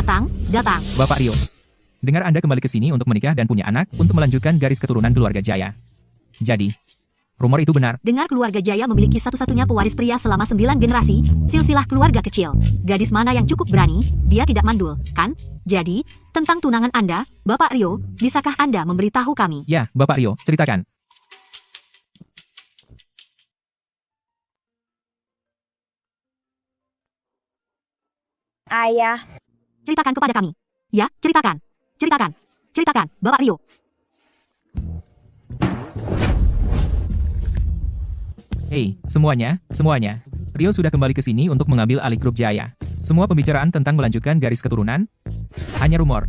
Datang, datang. Bapak Rio, dengar Anda kembali ke sini untuk menikah dan punya anak, untuk melanjutkan garis keturunan keluarga Jaya. Jadi, rumor itu benar. Dengar keluarga Jaya memiliki satu-satunya pewaris pria selama 9 generasi, silsilah keluarga kecil. Gadis mana yang cukup berani, dia tidak mandul, kan? Jadi, tentang tunangan Anda, Bapak Rio, bisakah Anda memberitahu kami? Ya, Bapak Rio, ceritakan. Ayah, Ceritakan kepada kami. Ya, ceritakan. Ceritakan. Ceritakan, Bapak Rio. Hei, semuanya. Rio sudah kembali ke sini untuk mengambil alih grup Jaya. Semua pembicaraan tentang melanjutkan garis keturunan hanya rumor.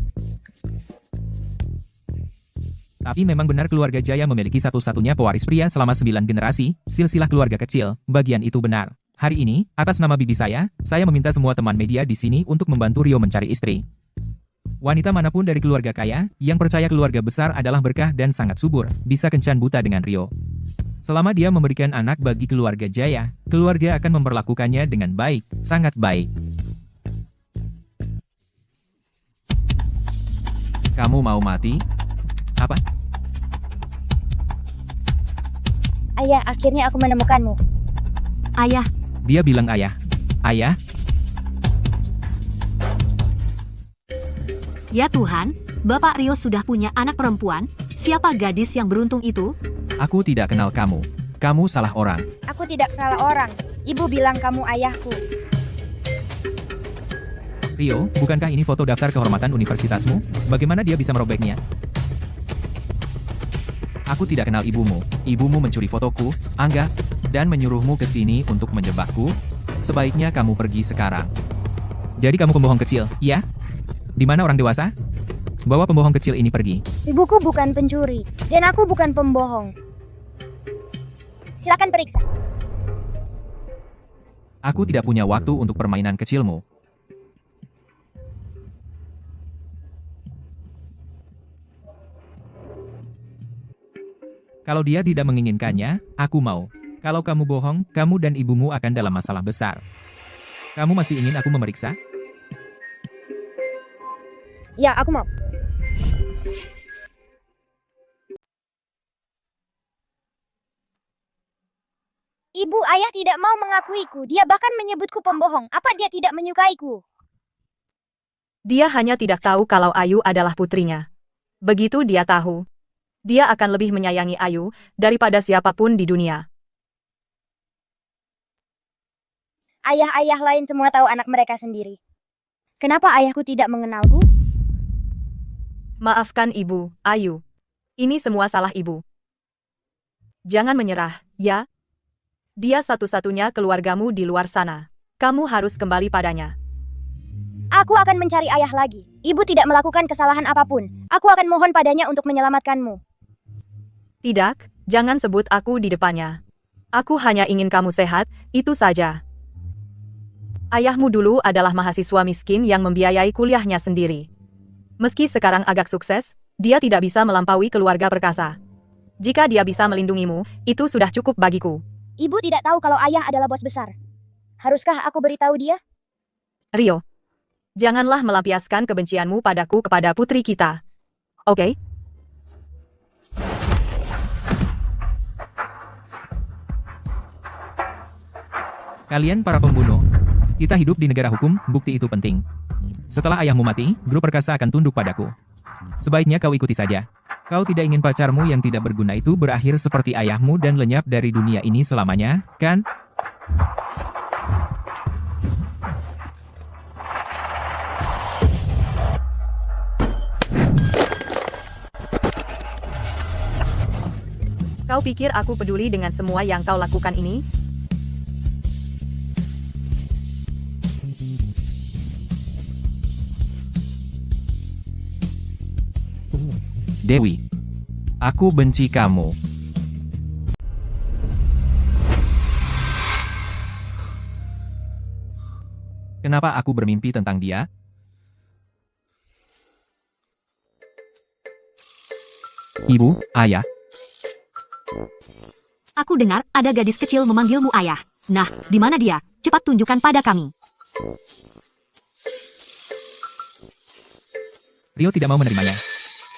Tapi memang benar keluarga Jaya memiliki satu-satunya pewaris pria selama 9 generasi, silsilah keluarga kecil, bagian itu benar. Hari ini, atas nama bibi saya meminta semua teman media di sini untuk membantu Rio mencari istri. Wanita manapun dari keluarga kaya, yang percaya keluarga besar adalah berkah dan sangat subur, bisa kencan buta dengan Rio. Selama dia memberikan anak bagi keluarga Jaya, keluarga akan memperlakukannya dengan baik, sangat baik. Kamu mau mati? Apa? ayah, akhirnya aku menemukanmu. Ayah, Dia bilang ayah. Ayah? ya Tuhan, Bapak Rio sudah punya anak perempuan. Siapa gadis yang beruntung itu? Aku tidak kenal kamu. Kamu salah orang. Aku tidak salah orang. Ibu bilang kamu ayahku. Rio, bukankah ini foto daftar kehormatan universitasmu? Bagaimana dia bisa merobeknya? Aku tidak kenal ibumu. Ibumu mencuri fotoku, Angga, dan menyuruhmu ke sini untuk menjebakku. Sebaiknya kamu pergi sekarang. Jadi kamu pembohong kecil, iya? Di mana orang dewasa? Bawa pembohong kecil ini pergi. Ibuku bukan pencuri, dan aku bukan pembohong. Silakan periksa. Aku tidak punya waktu untuk permainan kecilmu. Kalau dia tidak menginginkannya, aku mau. Kalau kamu bohong, kamu dan ibumu akan dalam masalah besar. Kamu masih ingin aku memeriksa? Ya, aku mau. Ibu, ayah tidak mau mengakuiku. Dia bahkan menyebutku pembohong. Apa dia tidak menyukaiku? Dia hanya tidak tahu kalau Ayu adalah putrinya. Begitu dia tahu, dia akan lebih menyayangi Ayu daripada siapapun di dunia. Ayah-ayah lain semua tahu anak mereka sendiri. Kenapa ayahku tidak mengenalku? Maafkan ibu, Ayu. Ini semua salah ibu. Jangan menyerah, ya? Dia satu-satunya keluargamu di luar sana. Kamu harus kembali padanya. Aku akan mencari ayah lagi. Ibu tidak melakukan kesalahan apapun. Aku akan mohon padanya untuk menyelamatkanmu. Tidak, jangan sebut aku di depannya. Aku hanya ingin kamu sehat, itu saja. Ayahmu dulu adalah mahasiswa miskin yang membiayai kuliahnya sendiri. Meski sekarang agak sukses, dia tidak bisa melampaui keluarga perkasa. Jika dia bisa melindungimu, itu sudah cukup bagiku. Ibu tidak tahu kalau ayah adalah bos besar. Haruskah aku beritahu dia? Rio, janganlah melampiaskan kebencianmu padaku kepada putri kita. Oke? Kalian para pembunuh. Kita hidup di negara hukum, bukti itu penting. Setelah ayahmu mati, grup perkasa akan tunduk padaku. Sebaiknya kau ikuti saja. Kau tidak ingin pacarmu yang tidak berguna itu berakhir seperti ayahmu dan lenyap dari dunia ini selamanya, kan? Kau pikir aku peduli dengan semua yang kau lakukan ini? Dewi, aku benci kamu. Kenapa aku bermimpi tentang dia? Ibu, ayah, Aku dengar ada gadis kecil memanggilmu ayah. Nah, di mana dia? Cepat tunjukkan pada kami. Rio tidak mau menerimanya.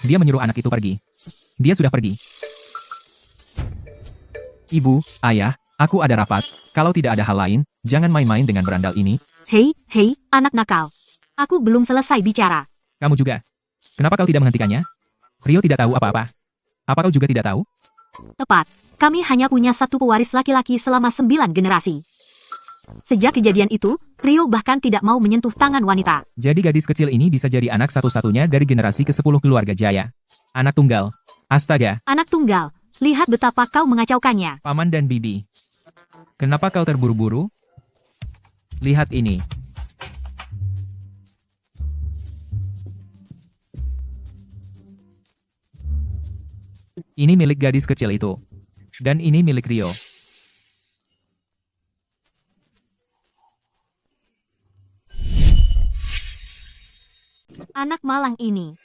Dia menyuruh anak itu pergi. Dia sudah pergi. Ibu, ayah, aku ada rapat. Kalau tidak ada hal lain, jangan main-main dengan berandal ini. Hei, anak nakal. Aku belum selesai bicara. Kamu juga. Kenapa kau tidak menghentikannya? Rio tidak tahu apa-apa. Apa kau juga tidak tahu? Tepat, kami hanya punya satu pewaris laki-laki selama 9 generasi. Sejak kejadian itu, Rio bahkan tidak mau menyentuh tangan wanita. Jadi gadis kecil ini bisa jadi anak satu-satunya dari generasi ke-10 keluarga Jaya. Anak tunggal. Astaga, Anak tunggal, lihat betapa kau mengacaukannya. Paman dan Bibi. Kenapa kau terburu-buru? Lihat ini. Ini milik gadis kecil itu. Dan ini milik Rio. Anak malang ini.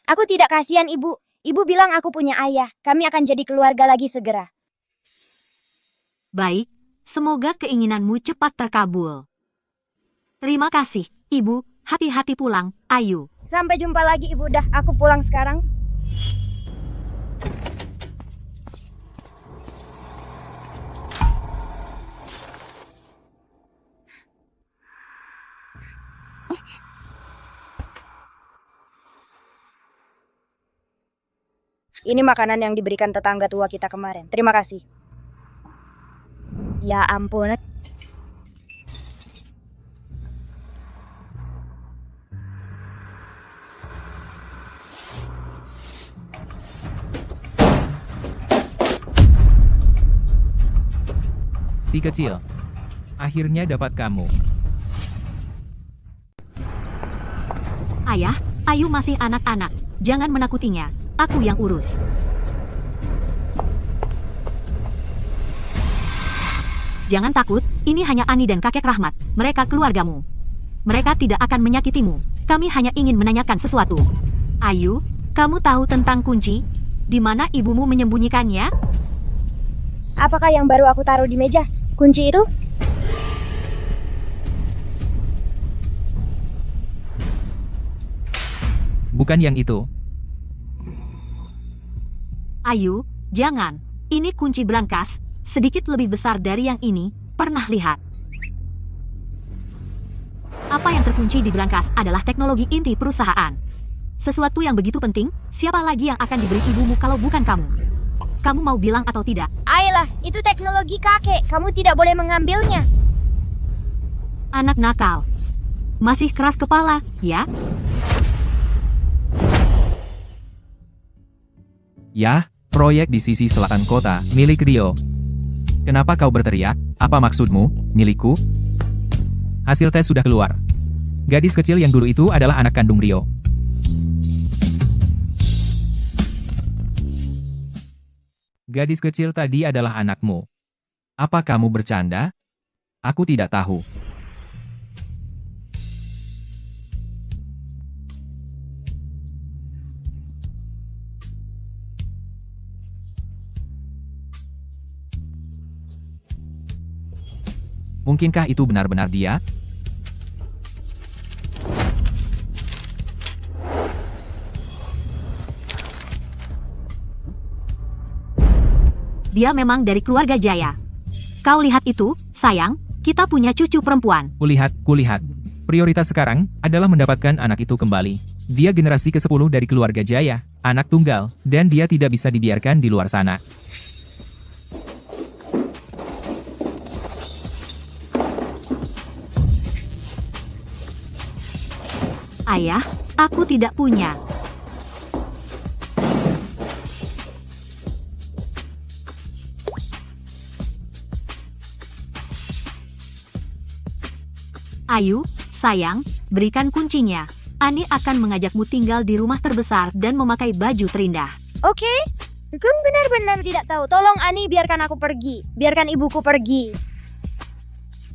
Aku tidak kasihan ibu. Ibu bilang aku punya ayah. Kami akan jadi keluarga lagi segera. Baik, semoga keinginanmu cepat terkabul. Terima kasih, Ibu. Hati-hati pulang, Ayu. Sampai jumpa lagi ibu. Dah, aku pulang sekarang. Ini makanan yang diberikan tetangga tua kita kemarin. Terima kasih. Ya ampun. Si kecil. Akhirnya dapat kamu. Ayah, Ayu masih anak-anak. Jangan menakutinya. Aku yang urus. Jangan takut, ini hanya Ani dan kakek Rahmat. Mereka keluargamu. Mereka tidak akan menyakitimu. Kami hanya ingin menanyakan sesuatu. Ayu, kamu tahu tentang kunci? Di mana ibumu menyembunyikannya? Apakah yang baru aku taruh di meja? Kunci itu? Bukan yang itu. Ayu, jangan. Ini kunci brankas, sedikit lebih besar dari yang ini. Pernah lihat? Apa yang terkunci di brankas adalah teknologi inti perusahaan. Sesuatu yang begitu penting, siapa lagi yang akan diberi ibumu kalau bukan kamu? Kamu mau bilang atau tidak? Ayolah, itu teknologi kakek. Kamu tidak boleh mengambilnya. Anak nakal. Masih keras kepala, ya? Ya, proyek di sisi selatan kota, Milik Rio. kenapa kau berteriak? Apa maksudmu, milikku? Hasil tes sudah keluar. Gadis kecil yang dulu itu adalah anak kandung Rio. Gadis kecil tadi adalah anakmu. Apa kamu bercanda? Aku tidak tahu. Mungkinkah itu benar-benar dia? Dia memang dari keluarga Jaya. Kau lihat itu, sayang, kita punya cucu perempuan. Kulihat. Prioritas sekarang adalah mendapatkan anak itu kembali. Dia generasi ke-10 dari keluarga Jaya, anak tunggal, dan dia tidak bisa dibiarkan di luar sana. Ayah, aku tidak punya. Ayu, sayang, berikan kuncinya. Ani akan mengajakmu tinggal di rumah terbesar dan memakai baju terindah. Oke. Aku benar-benar tidak tahu. Tolong Ani, biarkan aku pergi. Biarkan ibuku pergi.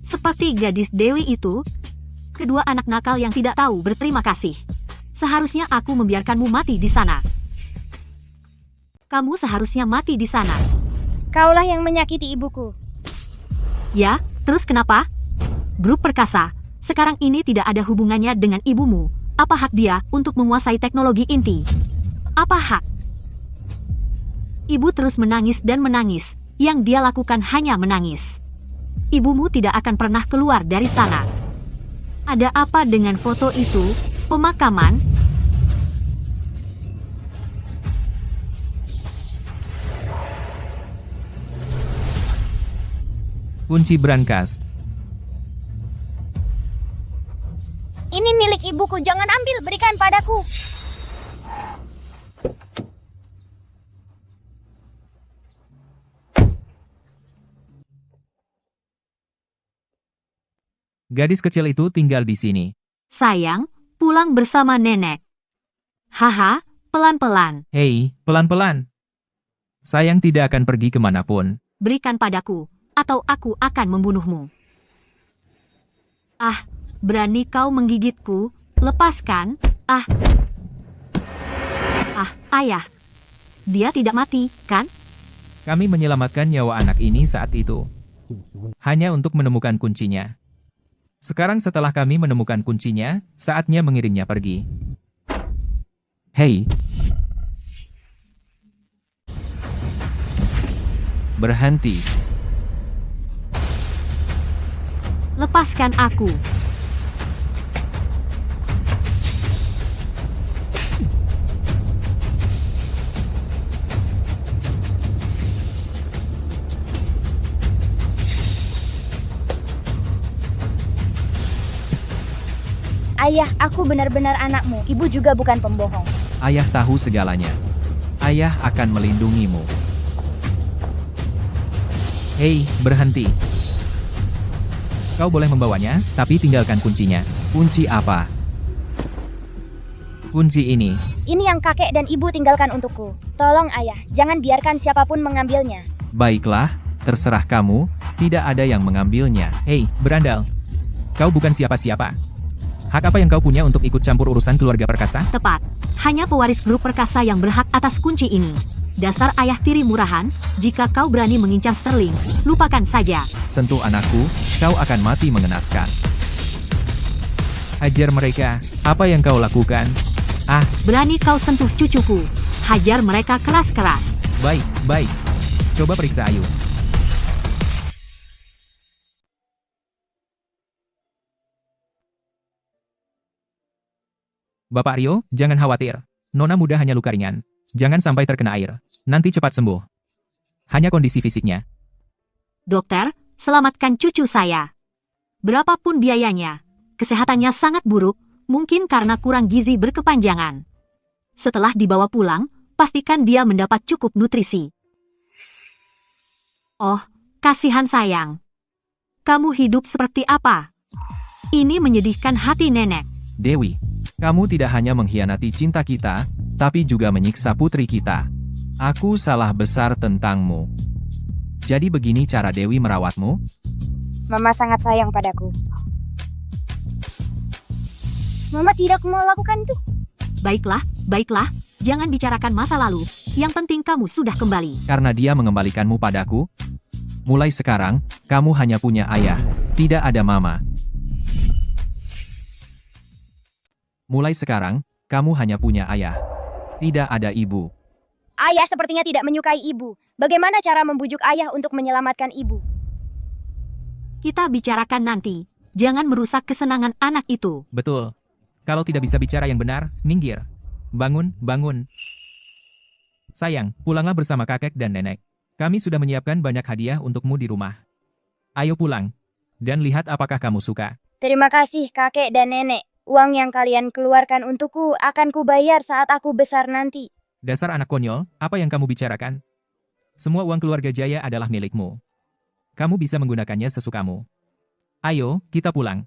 Seperti gadis Dewi itu, kedua anak nakal yang tidak tahu berterima kasih. Seharusnya aku membiarkanmu mati di sana. Kamu seharusnya mati di sana. Kaulah yang menyakiti ibuku. Ya, terus kenapa? Grup perkasa, sekarang ini tidak ada hubungannya dengan ibumu. Apa hak dia untuk menguasai teknologi inti? Apa hak? Ibu terus menangis dan menangis. Yang dia lakukan hanya menangis. Ibumu tidak akan pernah keluar dari sana. Ada apa dengan foto itu? Pemakaman? Kunci brankas. Ini milik ibuku, jangan ambil, berikan padaku. Gadis kecil itu tinggal di sini. Sayang, pulang bersama nenek. Haha, pelan-pelan. Hei, pelan-pelan. Sayang tidak akan pergi kemanapun. Berikan padaku, atau aku akan membunuhmu. Ah, berani kau menggigitku? Lepaskan. Ah, ayah. Dia tidak mati, kan? Kami menyelamatkan nyawa anak ini saat itu. Hanya untuk menemukan kuncinya. Sekarang setelah kami menemukan kuncinya, saatnya mengirimnya pergi. Hei. Berhenti. Lepaskan aku. Ayah, aku benar-benar anakmu. Ibu juga bukan pembohong. Ayah tahu segalanya. Ayah akan melindungimu. Hei, berhenti. Kau boleh membawanya, tapi tinggalkan kuncinya. Kunci apa? Kunci ini. Ini yang kakek dan ibu tinggalkan untukku. Tolong ayah, jangan biarkan siapapun mengambilnya. Baiklah, terserah kamu, tidak ada yang mengambilnya. Hei, berandal. Kau bukan siapa-siapa. Hak apa yang kau punya untuk ikut campur urusan keluarga perkasa? Tepat. Hanya pewaris grup perkasa yang berhak atas kunci ini. Dasar ayah tiri murahan, jika kau berani mengincar Sterling, lupakan saja. Sentuh anakku, kau akan mati mengenaskan. Hajar mereka. Apa yang kau lakukan? Ah, Berani kau sentuh cucuku. Hajar mereka keras-keras. baik, baik. Coba periksa Ayu. Bapak Rio, jangan khawatir. Nona muda hanya luka ringan. Jangan sampai terkena air. Nanti cepat sembuh. Hanya kondisi fisiknya. Dokter, selamatkan cucu saya. Berapapun biayanya, kesehatannya sangat buruk, mungkin karena kurang gizi berkepanjangan. Setelah dibawa pulang, pastikan dia mendapat cukup nutrisi. Oh, kasihan sayang. Kamu hidup seperti apa? Ini menyedihkan hati nenek. Dewi, kamu tidak hanya mengkhianati cinta kita, tapi juga menyiksa putri kita. Aku salah besar tentangmu. Jadi begini cara Dewi merawatmu? Mama sangat sayang padaku. Mama tidak mau lakukan itu. Baiklah, baiklah, jangan bicarakan masa lalu. Yang penting kamu sudah kembali. Karena dia mengembalikanmu padaku? Mulai sekarang, kamu hanya punya ayah, tidak ada mama. Mulai sekarang, kamu hanya punya ayah. Tidak ada ibu. Ayah sepertinya tidak menyukai ibu. Bagaimana cara membujuk ayah untuk menyelamatkan ibu? Kita bicarakan nanti. Jangan merusak kesenangan anak itu. Betul. Kalau tidak bisa bicara yang benar, minggir. Bangun, bangun. Sayang, pulanglah bersama kakek dan nenek. Kami sudah menyiapkan banyak hadiah untukmu di rumah. Ayo pulang. Dan lihat apakah kamu suka. Terima kasih kakek dan nenek. Uang yang kalian keluarkan untukku akan kubayar saat aku besar nanti. Dasar anak konyol, apa yang kamu bicarakan? Semua uang keluarga Jaya adalah milikmu. Kamu bisa menggunakannya sesukamu. Ayo, kita pulang.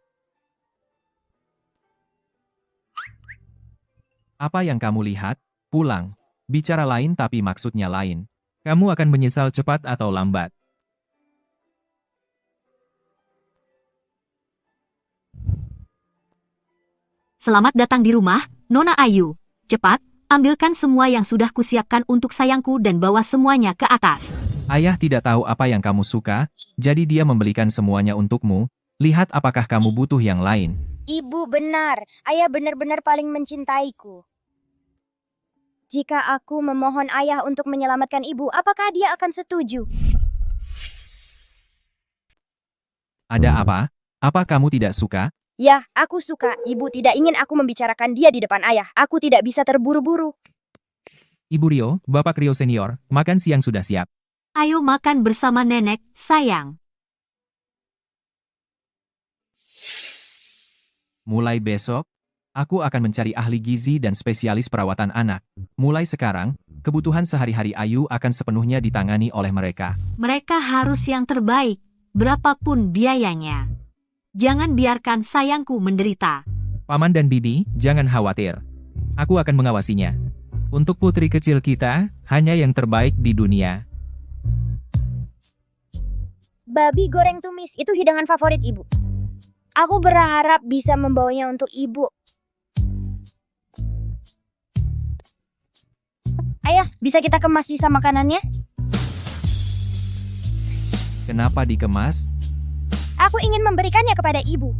Apa yang kamu lihat? Pulang. Bicara lain tapi maksudnya lain. Kamu akan menyesal cepat atau lambat. Selamat datang di rumah, Nona Ayu. Cepat, ambilkan semua yang sudah kusiapkan untuk sayangku dan bawa semuanya ke atas. Ayah tidak tahu apa yang kamu suka, jadi dia membelikan semuanya untukmu. Lihat apakah kamu butuh yang lain. Ibu benar. Ayah benar-benar paling mencintaiku. Jika aku memohon ayah untuk menyelamatkan ibu, apakah dia akan setuju? Ada apa? Apa kamu tidak suka? Ya, aku suka. Ibu tidak ingin aku membicarakan dia di depan ayah. Aku tidak bisa terburu-buru. Ibu Rio, Bapak Rio Senior, makan siang sudah siap. Ayo makan bersama nenek, sayang. Mulai besok, aku akan mencari ahli gizi dan spesialis perawatan anak. Mulai sekarang, kebutuhan sehari-hari Ayu akan sepenuhnya ditangani oleh mereka. Mereka harus yang terbaik, berapapun biayanya. Jangan biarkan sayangku menderita. Paman dan Bibi, jangan khawatir. Aku akan mengawasinya. Untuk putri kecil kita, hanya yang terbaik di dunia. Babi goreng tumis itu hidangan favorit ibu. Aku berharap bisa membawanya untuk ibu. Ayah, bisa kita kemas sisa makanannya? Kenapa dikemas? Aku ingin memberikannya kepada ibu.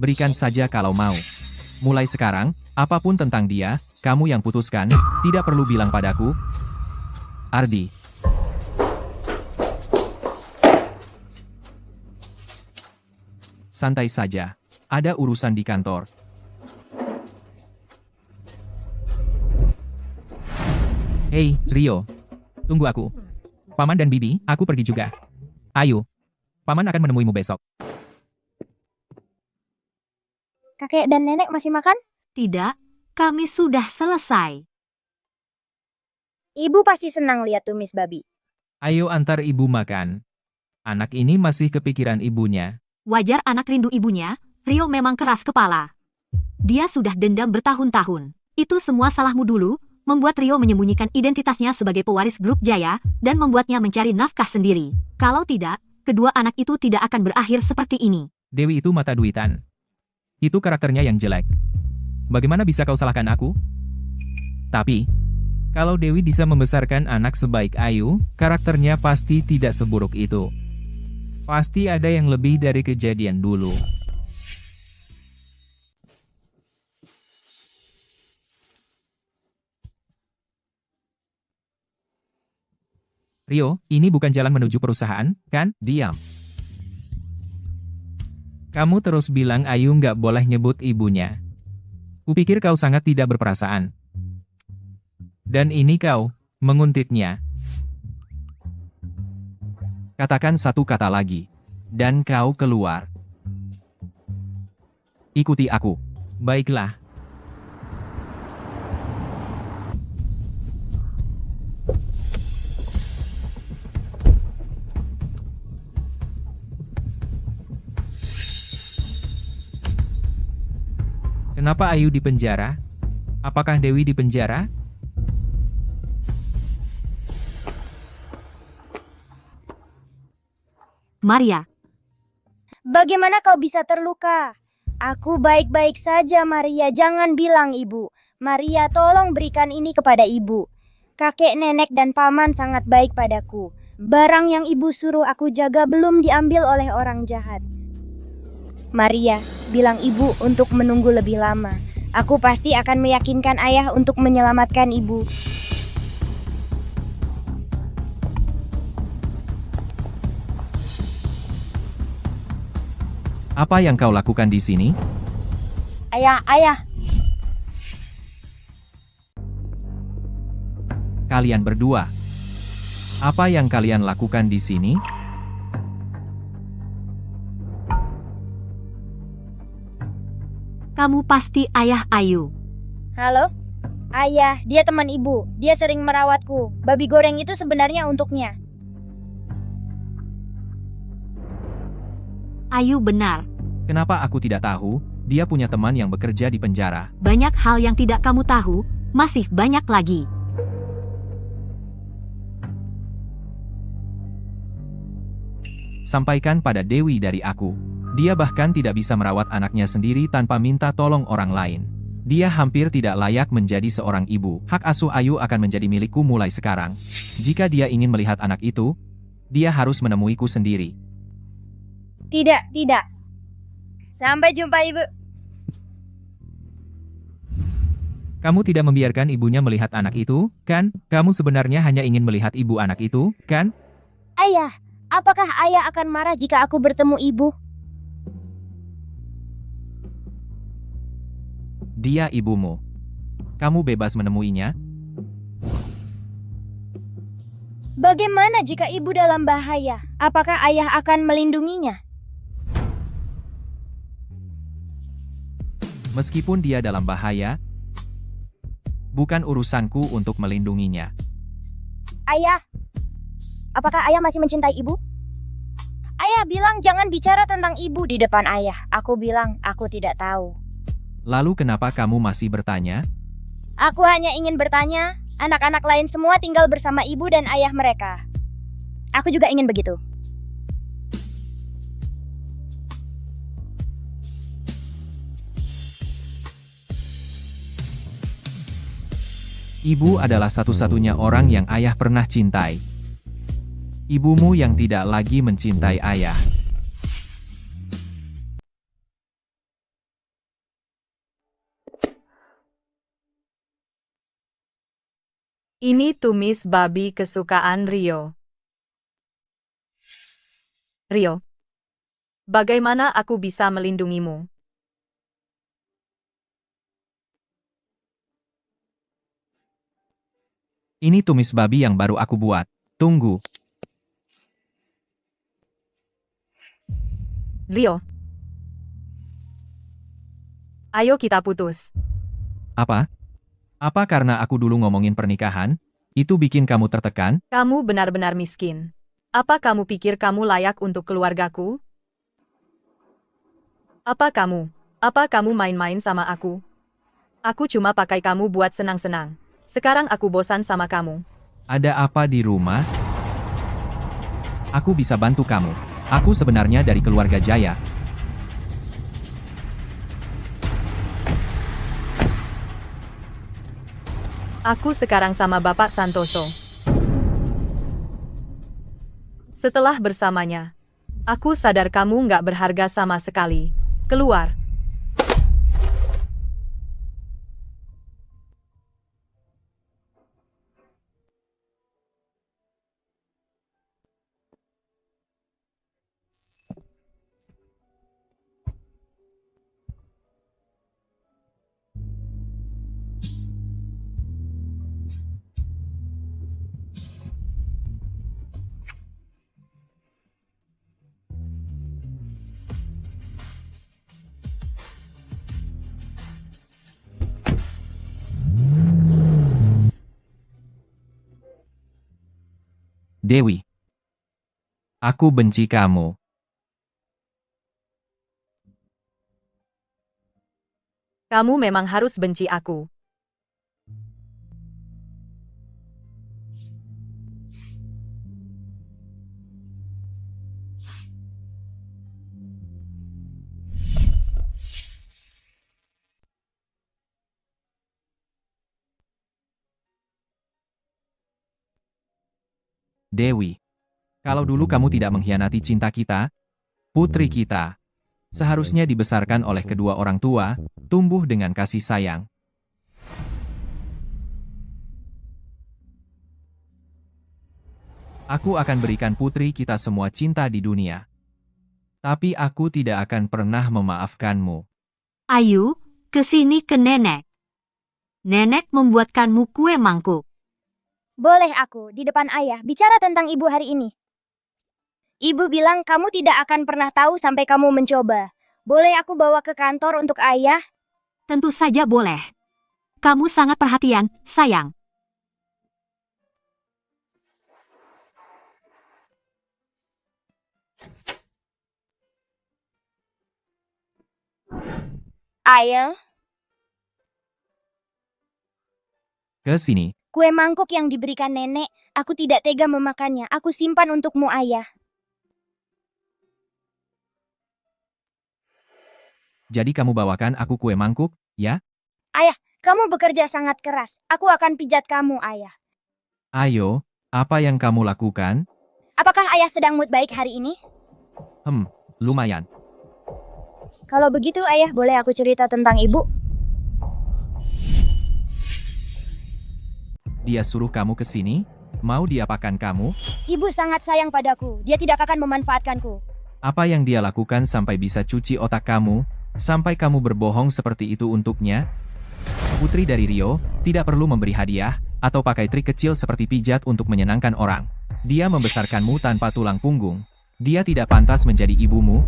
Berikan saja kalau mau. Mulai sekarang, apapun tentang dia, kamu yang putuskan, tidak perlu bilang padaku. Ardi. Santai saja. Ada urusan di kantor. Hei, Rio. Tunggu aku. Paman dan Bibi, aku pergi juga. Ayo. Paman akan menemuimu besok. Kakek dan nenek masih makan? Tidak, kami sudah selesai. Ibu pasti senang lihat tumis babi. Ayo antar ibu makan. Anak ini masih kepikiran ibunya. Wajar anak rindu ibunya, Rio memang keras kepala. Dia sudah dendam bertahun-tahun. Itu semua salahmu dulu, membuat Rio menyembunyikan identitasnya sebagai pewaris grup Jaya, dan membuatnya mencari nafkah sendiri. Kalau tidak, kedua anak itu tidak akan berakhir seperti ini. Dewi itu mata duitan. Itu karakternya yang jelek. Bagaimana bisa kau salahkan aku? Tapi, kalau Dewi bisa membesarkan anak sebaik Ayu, karakternya pasti tidak seburuk itu. Pasti ada yang lebih dari kejadian dulu. Rio, ini bukan jalan menuju perusahaan, kan? Diam. Kamu terus bilang Ayu nggak boleh nyebut ibunya. Kupikir kau sangat tidak berperasaan. Dan ini kau, menguntitnya. Katakan satu kata lagi. Dan kau keluar. Ikuti aku. Baiklah. Kenapa Ayu di penjara? Apakah Dewi di penjara? Maria, Bagaimana kau bisa terluka? Aku baik-baik saja, Maria. Jangan bilang ibu. Maria, tolong berikan ini kepada ibu. Kakek, nenek, dan paman sangat baik padaku. Barang yang ibu suruh aku jaga belum diambil oleh orang jahat. Maria, bilang ibu untuk menunggu lebih lama. Aku pasti akan meyakinkan ayah untuk menyelamatkan ibu. Apa yang kau lakukan di sini? Ayah. Kalian berdua. Apa yang kalian lakukan di sini? kamu pasti ayah Ayu. Halo? Ayah, dia teman ibu. Dia sering merawatku. Babi goreng itu sebenarnya untuknya. Ayu benar. Kenapa aku tidak tahu? Dia punya teman yang bekerja di penjara. Banyak hal yang tidak kamu tahu, masih banyak lagi. Sampaikan pada Dewi dari aku. Dia bahkan tidak bisa merawat anaknya sendiri tanpa minta tolong orang lain. Dia hampir tidak layak menjadi seorang ibu. Hak asuh Ayu akan menjadi milikku mulai sekarang. Jika dia ingin melihat anak itu, dia harus menemuiku sendiri. Tidak, tidak. Sampai jumpa, Ibu. Kamu tidak membiarkan ibunya melihat anak itu, kan? Kamu sebenarnya hanya ingin melihat ibu anak itu, kan? Ayah, apakah ayah akan marah jika aku bertemu ibu? Dia ibumu. Kamu bebas menemuinya. Bagaimana jika ibu dalam bahaya? Apakah ayah akan melindunginya? Meskipun dia dalam bahaya, bukan urusanku untuk melindunginya. Ayah, apakah ayah masih mencintai ibu? Ayah bilang jangan bicara tentang ibu di depan ayah. Aku bilang aku tidak tahu. Lalu kenapa kamu masih bertanya? Aku hanya ingin bertanya, anak-anak lain semua tinggal bersama ibu dan ayah mereka. Aku juga ingin begitu. Ibu adalah satu-satunya orang yang ayah pernah cintai. Ibumu yang tidak lagi mencintai ayah. Ini tumis babi kesukaan Rio. Rio, bagaimana aku bisa melindungimu? Ini tumis babi yang baru aku buat. Tunggu. Rio. Ayo kita putus. Apa? Apa karena aku dulu ngomongin pernikahan? Itu bikin kamu tertekan? Kamu benar-benar miskin. Apa kamu pikir kamu layak untuk keluargaku? Apa kamu main-main sama aku? Aku cuma pakai kamu buat senang-senang. Sekarang aku bosan sama kamu. Ada apa di rumah? Aku bisa bantu kamu. Aku sebenarnya dari keluarga Jaya. Aku sekarang sama Bapak Santoso. Setelah bersamanya, aku sadar kamu nggak berharga sama sekali. Keluar. Dewi. Aku benci kamu. Kamu memang harus benci aku. Dewi. Kalau dulu kamu tidak mengkhianati cinta kita, putri kita, seharusnya dibesarkan oleh kedua orang tua, tumbuh dengan kasih sayang. Aku akan berikan putri kita semua cinta di dunia. Tapi aku tidak akan pernah memaafkanmu. Ayu, kesini ke nenek. Nenek membuatkanmu kue mangkuk. Boleh aku, di depan ayah, bicara tentang ibu hari ini. Ibu bilang kamu tidak akan pernah tahu sampai kamu mencoba. Boleh aku bawa ke kantor untuk ayah? Tentu saja boleh. Kamu sangat perhatian, sayang. Ayah, Ke sini. kue mangkuk yang diberikan nenek, aku tidak tega memakannya. Aku simpan untukmu, ayah. Jadi kamu bawakan aku kue mangkuk, ya? Kamu bekerja sangat keras. Aku akan pijat kamu, Ayah. Ayo, apa yang kamu lakukan? Apakah Ayah sedang mood baik hari ini? Lumayan. Kalau begitu, Ayah, boleh aku cerita tentang Ibu? Dia suruh kamu ke sini? Mau diapakan kamu? Ibu sangat sayang padaku. Dia tidak akan memanfaatkanku. Apa yang dia lakukan sampai bisa cuci otak kamu? Sampai kamu berbohong seperti itu untuknya? Putri dari Rio, tidak perlu memberi hadiah, atau pakai trik kecil seperti pijat untuk menyenangkan orang. Dia membesarkanmu tanpa tulang punggung. Dia tidak pantas menjadi ibumu.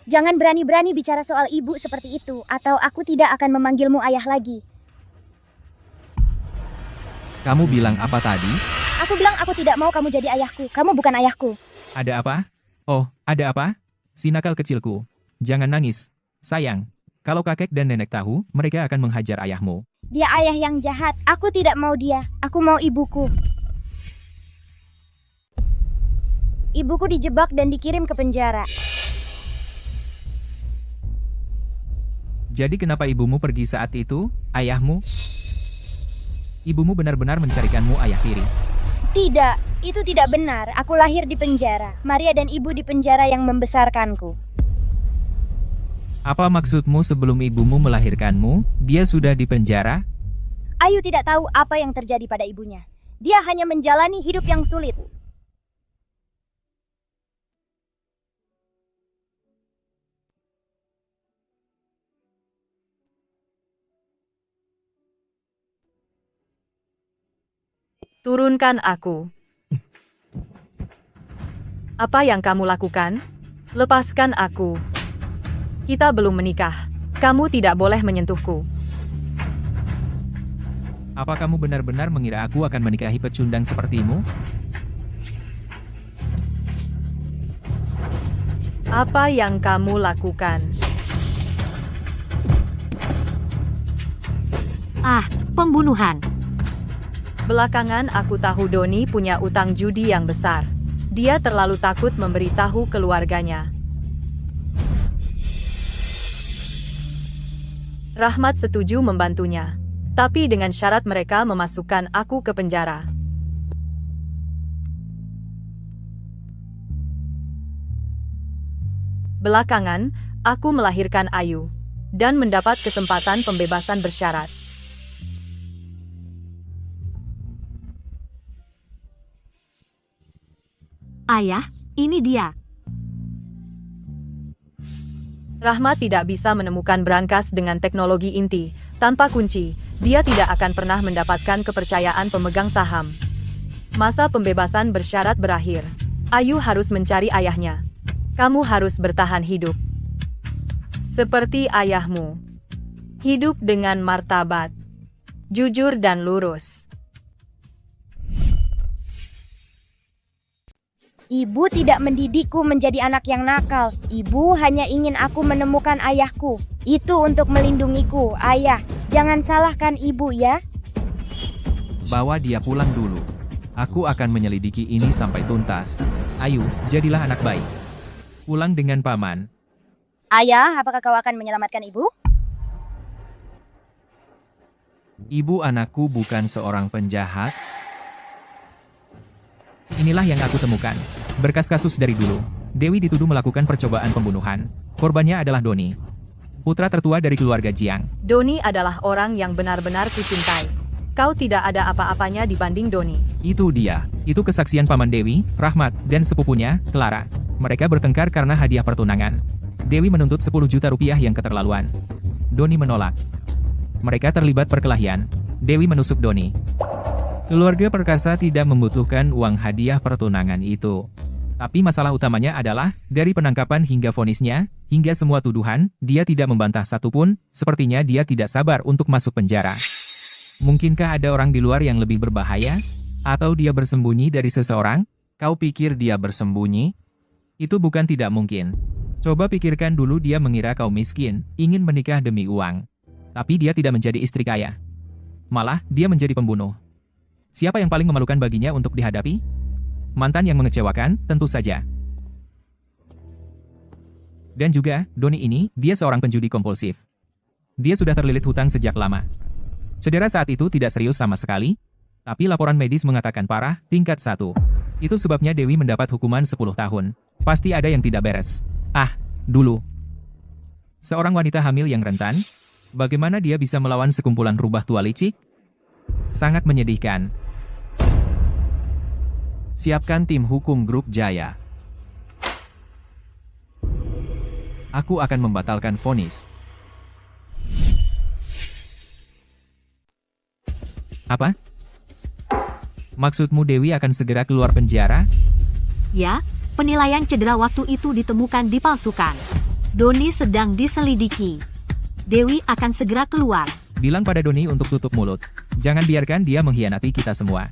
Jangan berani-berani bicara soal ibu seperti itu, atau aku tidak akan memanggilmu ayah lagi. Kamu bilang apa tadi? Aku bilang aku tidak mau kamu jadi ayahku. Kamu bukan ayahku. Ada apa? Oh, ada apa? Si nakal kecilku. Jangan nangis. Sayang. Kalau kakek dan nenek tahu, mereka akan menghajar ayahmu. Dia ayah yang jahat. Aku tidak mau dia. Aku mau ibuku. Ibuku dijebak dan dikirim ke penjara. Jadi kenapa ibumu pergi saat itu, ayahmu? Ibumu benar-benar mencarikanmu ayah tiri. Tidak, itu tidak benar. Aku lahir di penjara. Maria dan ibu di penjara yang membesarkanku. Apa maksudmu sebelum ibumu melahirkanmu, dia sudah di penjara? Ayu tidak tahu apa yang terjadi pada ibunya. Dia hanya menjalani hidup yang sulit. Turunkan aku. Apa yang kamu lakukan? Lepaskan aku. Kita belum menikah. Kamu tidak boleh menyentuhku. Apa kamu benar-benar mengira aku akan menikahi pecundang sepertimu? Apa yang kamu lakukan? Pembunuhan. Belakangan aku tahu Doni punya utang judi yang besar. Dia terlalu takut memberitahu keluarganya. Rahmat setuju membantunya. Tapi dengan syarat mereka memasukkan aku ke penjara. Belakangan, aku melahirkan Ayu. Dan mendapat kesempatan pembebasan bersyarat. Ayah, ini dia. Rahmat tidak bisa menemukan brankas dengan teknologi inti. Tanpa kunci, dia tidak akan pernah mendapatkan kepercayaan pemegang saham. Masa pembebasan bersyarat berakhir. Ayu harus mencari ayahnya. Kamu harus bertahan hidup. Seperti ayahmu. Hidup dengan martabat. Jujur dan lurus. Ibu tidak mendidikku menjadi anak yang nakal. Ibu hanya ingin aku menemukan ayahku. Itu untuk melindungiku, ayah. Jangan salahkan ibu ya. Bawa dia pulang dulu. Aku akan menyelidiki ini sampai tuntas. Ayu, jadilah anak baik. Pulang dengan paman. Ayah, apakah kau akan menyelamatkan ibu? Ibu anakku bukan seorang penjahat. Inilah yang aku temukan. Berkas kasus dari dulu. Dewi dituduh melakukan percobaan pembunuhan. Korbannya adalah Doni. Putra tertua dari keluarga Jiang. Doni adalah orang yang benar-benar kucintai. Kau tidak ada apa-apanya dibanding Doni. Itu dia. Itu kesaksian paman Dewi, Rahmat, dan sepupunya, Clara. Mereka bertengkar karena hadiah pertunangan. Dewi menuntut 10 juta rupiah yang keterlaluan. Doni menolak. Mereka terlibat perkelahian. Dewi menusuk Doni. Keluarga perkasa tidak membutuhkan uang hadiah pertunangan itu. Tapi masalah utamanya adalah, dari penangkapan hingga vonisnya, hingga semua tuduhan, dia tidak membantah satupun, sepertinya dia tidak sabar untuk masuk penjara. Mungkinkah ada orang di luar yang lebih berbahaya? Atau dia bersembunyi dari seseorang? Kau pikir dia bersembunyi? Itu bukan tidak mungkin. Coba pikirkan dulu, dia mengira kau miskin, ingin menikah demi uang. Tapi dia tidak menjadi istri kaya. Malah, dia menjadi pembunuh. Siapa yang paling memalukan baginya untuk dihadapi? Mantan yang mengecewakan, tentu saja. Dan juga, Doni ini, dia seorang penjudi kompulsif. Dia sudah terlilit hutang sejak lama. Cedera saat itu tidak serius sama sekali, tapi laporan medis mengatakan parah, tingkat 1. Itu sebabnya Dewi mendapat hukuman 10 tahun. Pasti ada yang tidak beres. Dulu. Seorang wanita hamil yang rentan, bagaimana dia bisa melawan sekumpulan rubah tua licik? Sangat menyedihkan. Siapkan tim hukum grup Jaya. Aku akan membatalkan vonis. Apa? Maksudmu Dewi akan segera keluar penjara? Ya, penilaian cedera waktu itu ditemukan dipalsukan. Doni sedang diselidiki. Dewi akan segera keluar. Bilang pada Doni untuk tutup mulut. Jangan biarkan dia mengkhianati kita semua.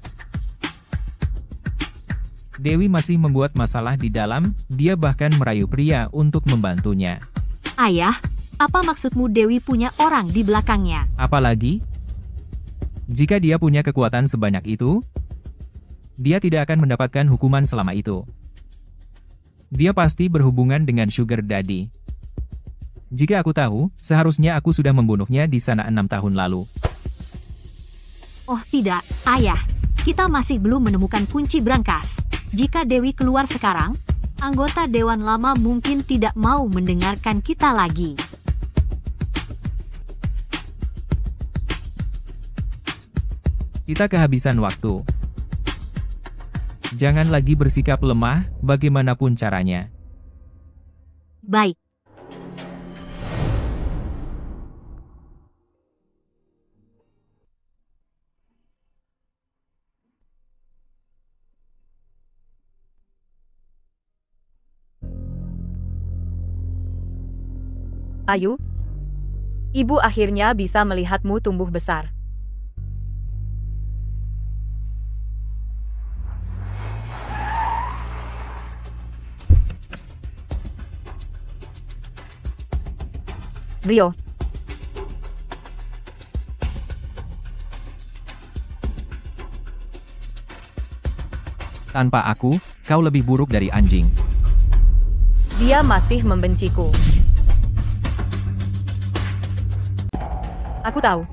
Dewi masih membuat masalah di dalam, dia bahkan merayu pria untuk membantunya. Ayah, apa maksudmu Dewi punya orang di belakangnya? Apalagi, jika dia punya kekuatan sebanyak itu, dia tidak akan mendapatkan hukuman selama itu. Dia pasti berhubungan dengan Sugar Daddy. Jika aku tahu, seharusnya aku sudah membunuhnya di sana 6 tahun lalu. Oh tidak, ayah. Kita masih belum menemukan kunci brankas. Jika Dewi keluar sekarang, anggota Dewan Lama mungkin tidak mau mendengarkan kita lagi. Kita kehabisan waktu. Jangan lagi bersikap lemah, bagaimanapun caranya. Baik. Ayu, ibu akhirnya bisa melihatmu tumbuh besar. Rio, Tanpa aku, kau lebih buruk dari anjing. dia masih membenciku. Aku tahu.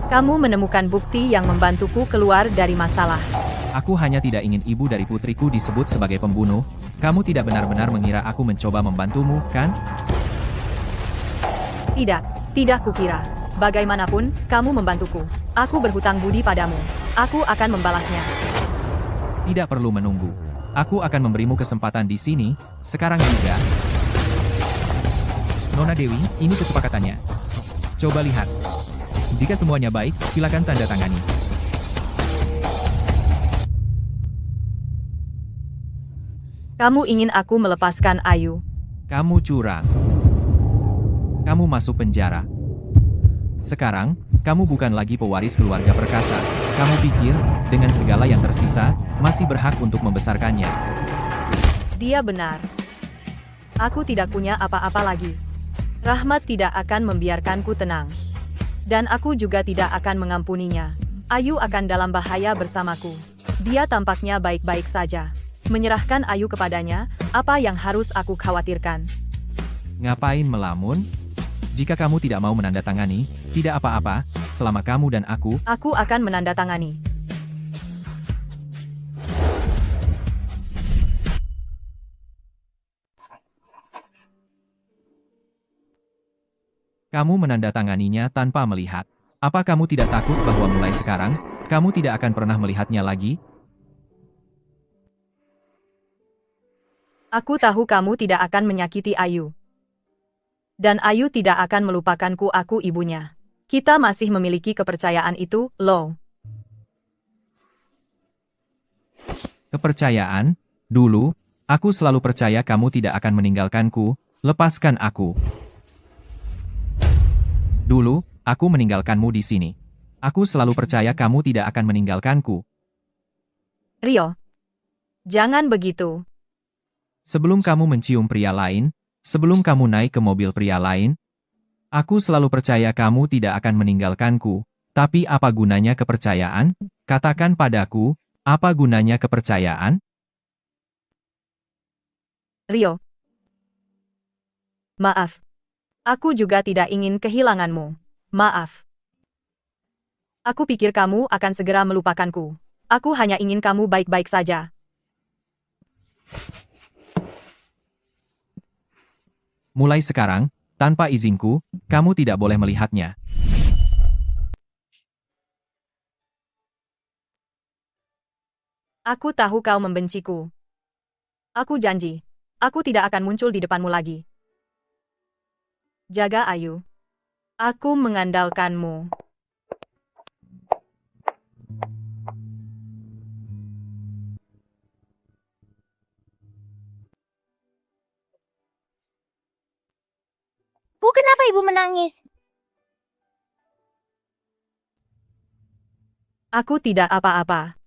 Kamu menemukan bukti yang membantuku keluar dari masalah. Aku hanya tidak ingin ibu dari putriku disebut sebagai pembunuh. Kamu tidak benar-benar mengira aku mencoba membantumu, kan? Tidak kukira. Bagaimanapun, kamu membantuku. Aku berhutang budi padamu. Aku akan membalasnya. Tidak perlu menunggu. Aku akan memberimu kesempatan di sini, sekarang juga. Nona Dewi, ini kesepakatannya. Coba lihat. Jika semuanya baik, silakan tanda tangani. Kamu ingin aku melepaskan Ayu? Kamu curang. Kamu masuk penjara. Sekarang, kamu bukan lagi pewaris keluarga perkasa. Kamu pikir, dengan segala yang tersisa, masih berhak untuk membesarkannya. Dia benar. Aku tidak punya apa-apa lagi. Rahmat tidak akan membiarkanku tenang. Dan aku juga tidak akan mengampuninya. Ayu akan dalam bahaya bersamaku. Dia tampaknya baik-baik saja. Menyerahkan Ayu kepadanya, apa yang harus aku khawatirkan? Ngapain melamun? Jika kamu tidak mau menandatangani, tidak apa-apa, selama kamu dan aku akan menandatangani. Kamu menandatanganinya tanpa melihat. Apa kamu tidak takut bahwa mulai sekarang, kamu tidak akan pernah melihatnya lagi? Aku tahu kamu tidak akan menyakiti Ayu. Dan Ayu tidak akan melupakanku, aku ibunya. Kita masih memiliki kepercayaan itu, loh. Kepercayaan? Dulu, aku selalu percaya kamu tidak akan meninggalkanku, lepaskan aku. Dulu, aku meninggalkanmu di sini. Aku selalu percaya kamu tidak akan meninggalkanku. Rio, jangan begitu. Sebelum kamu mencium pria lain, sebelum kamu naik ke mobil pria lain, aku selalu percaya kamu tidak akan meninggalkanku. Tapi apa gunanya kepercayaan? Katakan padaku, apa gunanya kepercayaan? Rio. Maaf. Aku juga tidak ingin kehilanganmu. Maaf. Aku pikir kamu akan segera melupakanku. Aku hanya ingin kamu baik-baik saja. Mulai sekarang, tanpa izinku, kamu tidak boleh melihatnya. Aku tahu kau membenciku. Aku janji, aku tidak akan muncul di depanmu lagi. Jaga Ayu. Aku mengandalkanmu. Bu, kenapa ibu menangis? Aku tidak apa-apa.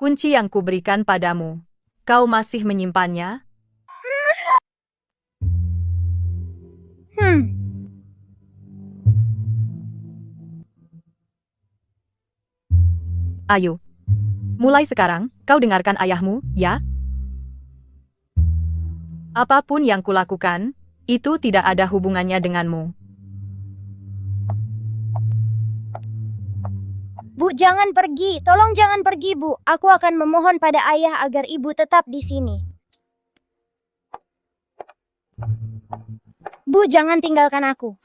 Kunci yang kuberikan padamu. Kau masih menyimpannya? Ayo. Mulai sekarang, kau dengarkan ayahmu, ya? Apapun yang kulakukan, itu tidak ada hubungannya denganmu. Bu, jangan pergi. Tolong jangan pergi, Bu. Aku akan memohon pada ayah agar ibu tetap di sini. Bu, jangan tinggalkan aku.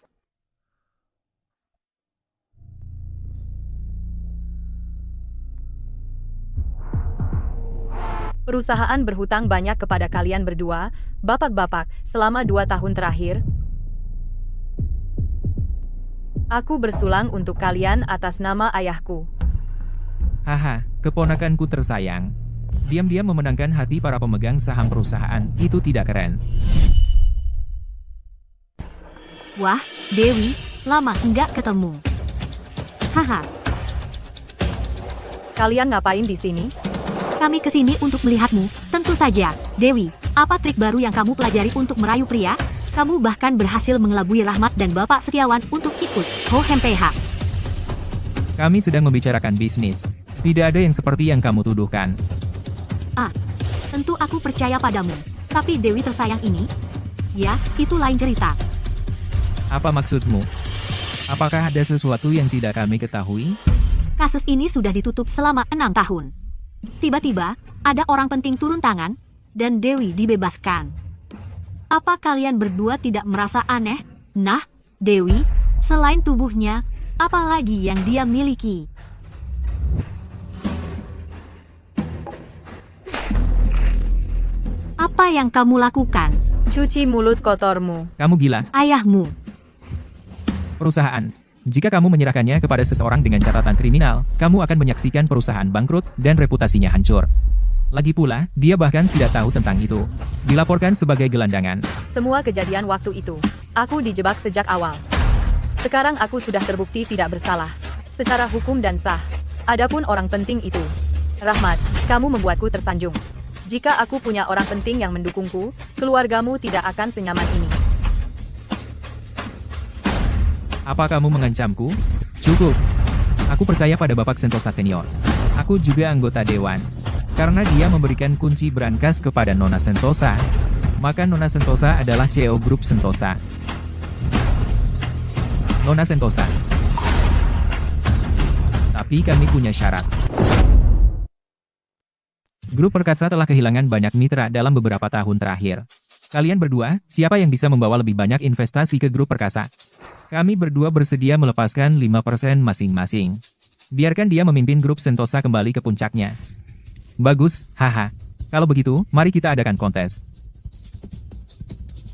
Perusahaan berhutang banyak kepada kalian berdua, bapak-bapak, selama 2 tahun terakhir. Aku bersulang untuk kalian atas nama ayahku. Haha, keponakanku tersayang. Diam-diam memenangkan hati para pemegang saham perusahaan, itu tidak keren. Wah, Dewi, lama enggak ketemu. Haha, Kalian ngapain di sini? kami kesini untuk melihatmu. Tentu saja, Dewi, apa trik baru yang kamu pelajari untuk merayu pria? Kamu bahkan berhasil mengelabui Rahmat dan Bapak Setiawan untuk ikut Hohem PH. Kami sedang membicarakan bisnis. Tidak ada yang seperti yang kamu tuduhkan. Tentu aku percaya padamu. Tapi Dewi tersayang ini? Ya, itu lain cerita. Apa maksudmu? Apakah ada sesuatu yang tidak kami ketahui? Kasus ini sudah ditutup selama 6 tahun. Tiba-tiba, ada orang penting turun tangan, dan Dewi dibebaskan. Apa kalian berdua tidak merasa aneh? Nah, Dewi, selain tubuhnya, apa lagi yang dia miliki? Apa yang kamu lakukan? Cuci mulut kotormu. Kamu gila. Ayahmu. Perusahaan. Jika kamu menyerahkannya kepada seseorang dengan catatan kriminal, kamu akan menyaksikan perusahaan bangkrut dan reputasinya hancur. Lagi pula, dia bahkan tidak tahu tentang itu. Dilaporkan sebagai gelandangan. Semua kejadian waktu itu, aku dijebak sejak awal. Sekarang aku sudah terbukti tidak bersalah. Secara hukum dan sah. Adapun orang penting itu. Rahmat, kamu membuatku tersanjung. Jika aku punya orang penting yang mendukungku, keluargamu tidak akan senyaman ini. Apa kamu mengancamku? Cukup. Aku percaya pada Bapak Sentosa Senior. Aku juga anggota Dewan. Karena dia memberikan kunci brankas kepada Nona Sentosa, maka Nona Sentosa adalah CEO Grup Sentosa. Nona Sentosa. Tapi kami punya syarat. Grup Perkasa telah kehilangan banyak mitra dalam beberapa tahun terakhir. Kalian berdua, siapa yang bisa membawa lebih banyak investasi ke Grup Perkasa? Kami berdua bersedia melepaskan 5% masing-masing. Biarkan dia memimpin Grup Sentosa kembali ke puncaknya. Bagus, haha. Kalau begitu, mari kita adakan kontes.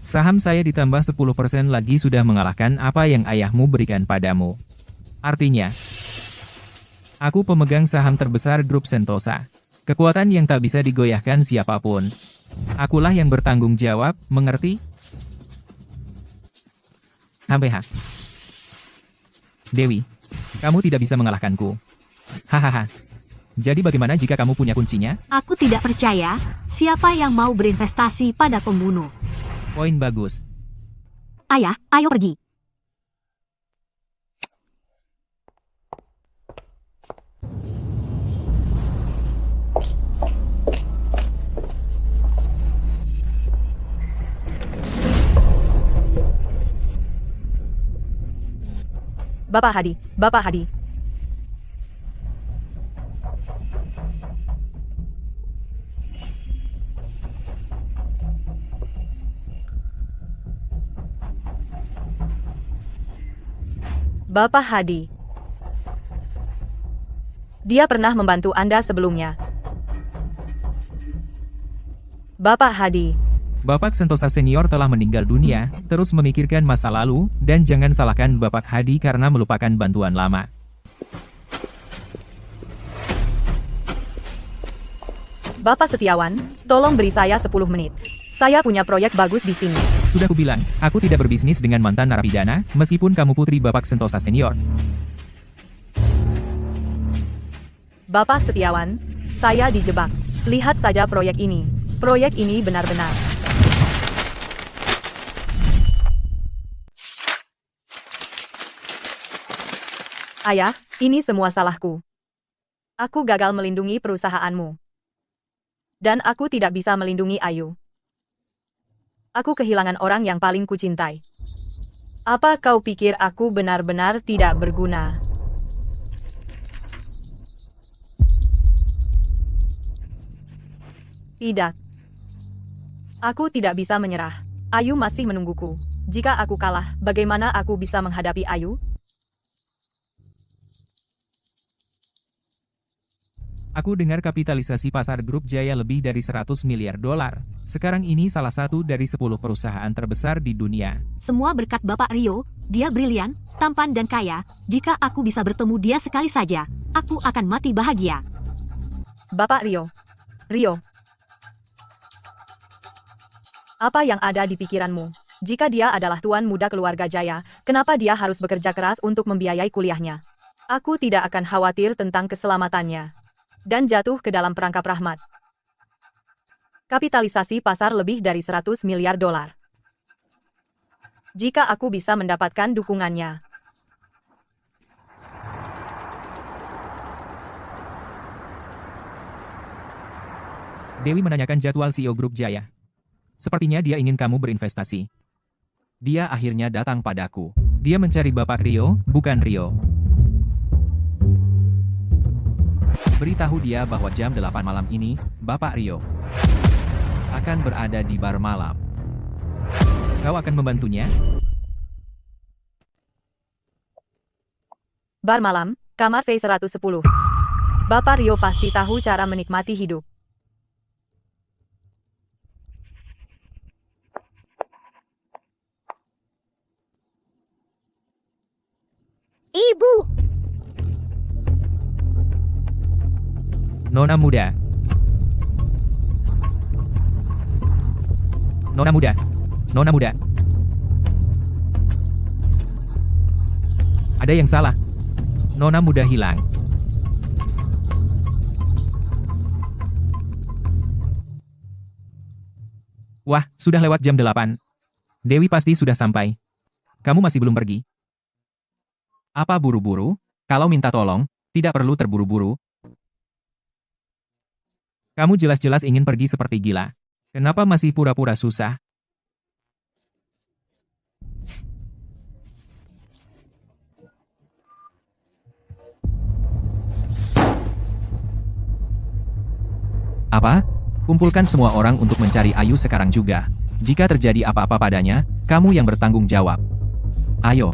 Saham saya ditambah 10% lagi sudah mengalahkan apa yang ayahmu berikan padamu. Artinya, aku pemegang saham terbesar Grup Sentosa. Kekuatan yang tak bisa digoyahkan siapapun. Akulah yang bertanggung jawab, mengerti? HMPH. Dewi, kamu tidak bisa mengalahkanku. Hahaha. Jadi bagaimana jika kamu punya kuncinya? Aku tidak percaya, siapa yang mau berinvestasi pada pembunuh. Poin bagus. Ayah, ayo pergi. Bapak Hadi, Bapak Hadi. Bapak Hadi. Dia pernah membantu Anda sebelumnya. Bapak Hadi. Bapak Sentosa Senior telah meninggal dunia, terus memikirkan masa lalu, dan jangan salahkan Bapak Hadi karena melupakan bantuan lama. Bapak Setiawan, tolong beri saya 10 menit. Saya punya proyek bagus di sini. Sudah kubilang, aku tidak berbisnis dengan mantan narapidana, meskipun kamu putri Bapak Sentosa Senior. Bapak Setiawan, saya dijebak. Lihat saja proyek ini. Proyek ini benar-benar. Ayah, ini semua salahku. Aku gagal melindungi perusahaanmu. Dan aku tidak bisa melindungi Ayu. Aku kehilangan orang yang paling kucintai. Apa kau pikir aku benar-benar tidak berguna? Tidak. Aku tidak bisa menyerah. Ayu masih menungguku. Jika aku kalah, bagaimana aku bisa menghadapi Ayu? Aku dengar kapitalisasi pasar grup Jaya lebih dari 100 miliar dolar. Sekarang ini salah satu dari 10 perusahaan terbesar di dunia. Semua berkat Bapak Rio, dia brilian, tampan dan kaya. Jika aku bisa bertemu dia sekali saja, aku akan mati bahagia. Bapak Rio. Rio. Apa yang ada di pikiranmu? Jika dia adalah tuan muda keluarga Jaya, kenapa dia harus bekerja keras untuk membiayai kuliahnya? Aku tidak akan khawatir tentang keselamatannya. Dan jatuh ke dalam perangkap rahmat. Kapitalisasi pasar lebih dari 100 miliar dolar. Jika aku bisa mendapatkan dukungannya. Dewi menanyakan jadwal CEO grup Jaya. Sepertinya dia ingin kamu berinvestasi. Dia akhirnya datang padaku. Dia mencari Bapak Rio, bukan Rio. Beritahu dia bahwa jam 8 malam ini, Bapak Rio akan berada di bar malam. Kau akan membantunya? Bar malam, kamar V110. Bapak Rio pasti tahu cara menikmati hidup. Ibu, Nona muda. Nona muda. Nona muda. Ada yang salah. Nona muda hilang. Wah, sudah lewat jam 8. Dewi pasti sudah sampai. Kamu masih belum pergi? Apa buru-buru? Kalau minta tolong, tidak perlu terburu-buru. Kamu jelas-jelas ingin pergi seperti gila. Kenapa masih pura-pura susah? Apa? Kumpulkan semua orang untuk mencari Ayu sekarang juga. Jika terjadi apa-apa padanya, kamu yang bertanggung jawab. Ayo.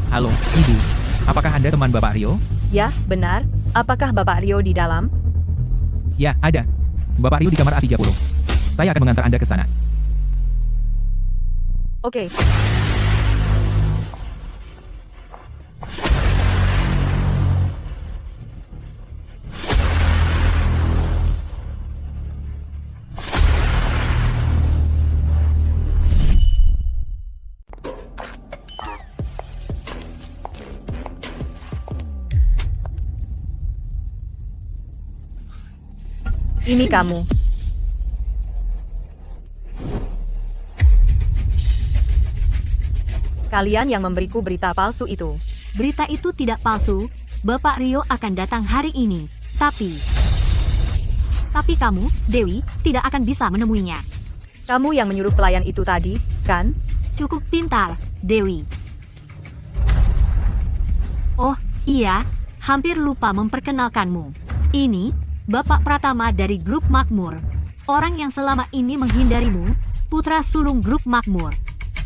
Halo, Ibu. Apakah Anda teman Bapak Rio? Ya, benar. Apakah Bapak Rio di dalam? Ya, ada. Bapak Rio di kamar A30. Saya akan mengantar Anda ke sana. Oke. Ini kamu. Kalian yang memberiku berita palsu itu. Berita itu tidak palsu. Bapak Rio akan datang hari ini. Tapi Tapi kamu, Dewi, tidak akan bisa menemuinya. Kamu yang menyuruh pelayan itu tadi, kan? Cukup pintar, Dewi. Oh, iya, hampir lupa memperkenalkanmu. Ini, Bapak Pratama dari Grup Makmur. Orang yang selama ini menghindarimu, putra sulung Grup Makmur.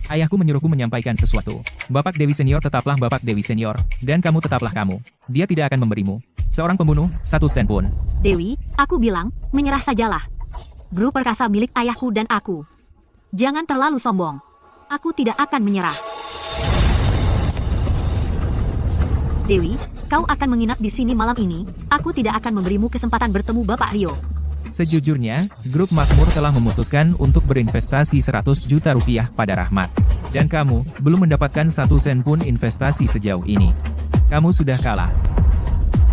Ayahku menyuruhku menyampaikan sesuatu. Bapak Dewi Senior tetaplah Bapak Dewi Senior, dan kamu tetaplah kamu. Dia tidak akan memberimu seorang pembunuh, 1 sen pun. Dewi, aku bilang, menyerah sajalah. Grup perkasa milik ayahku dan aku. Jangan terlalu sombong. Aku tidak akan menyerah. Dewi, kau akan menginap di sini malam ini. Aku tidak akan memberimu kesempatan bertemu Bapak Rio. Sejujurnya, Grup Makmur telah memutuskan untuk berinvestasi 100 juta rupiah pada Rahmat. Dan kamu, belum mendapatkan 1 sen pun investasi sejauh ini. Kamu sudah kalah.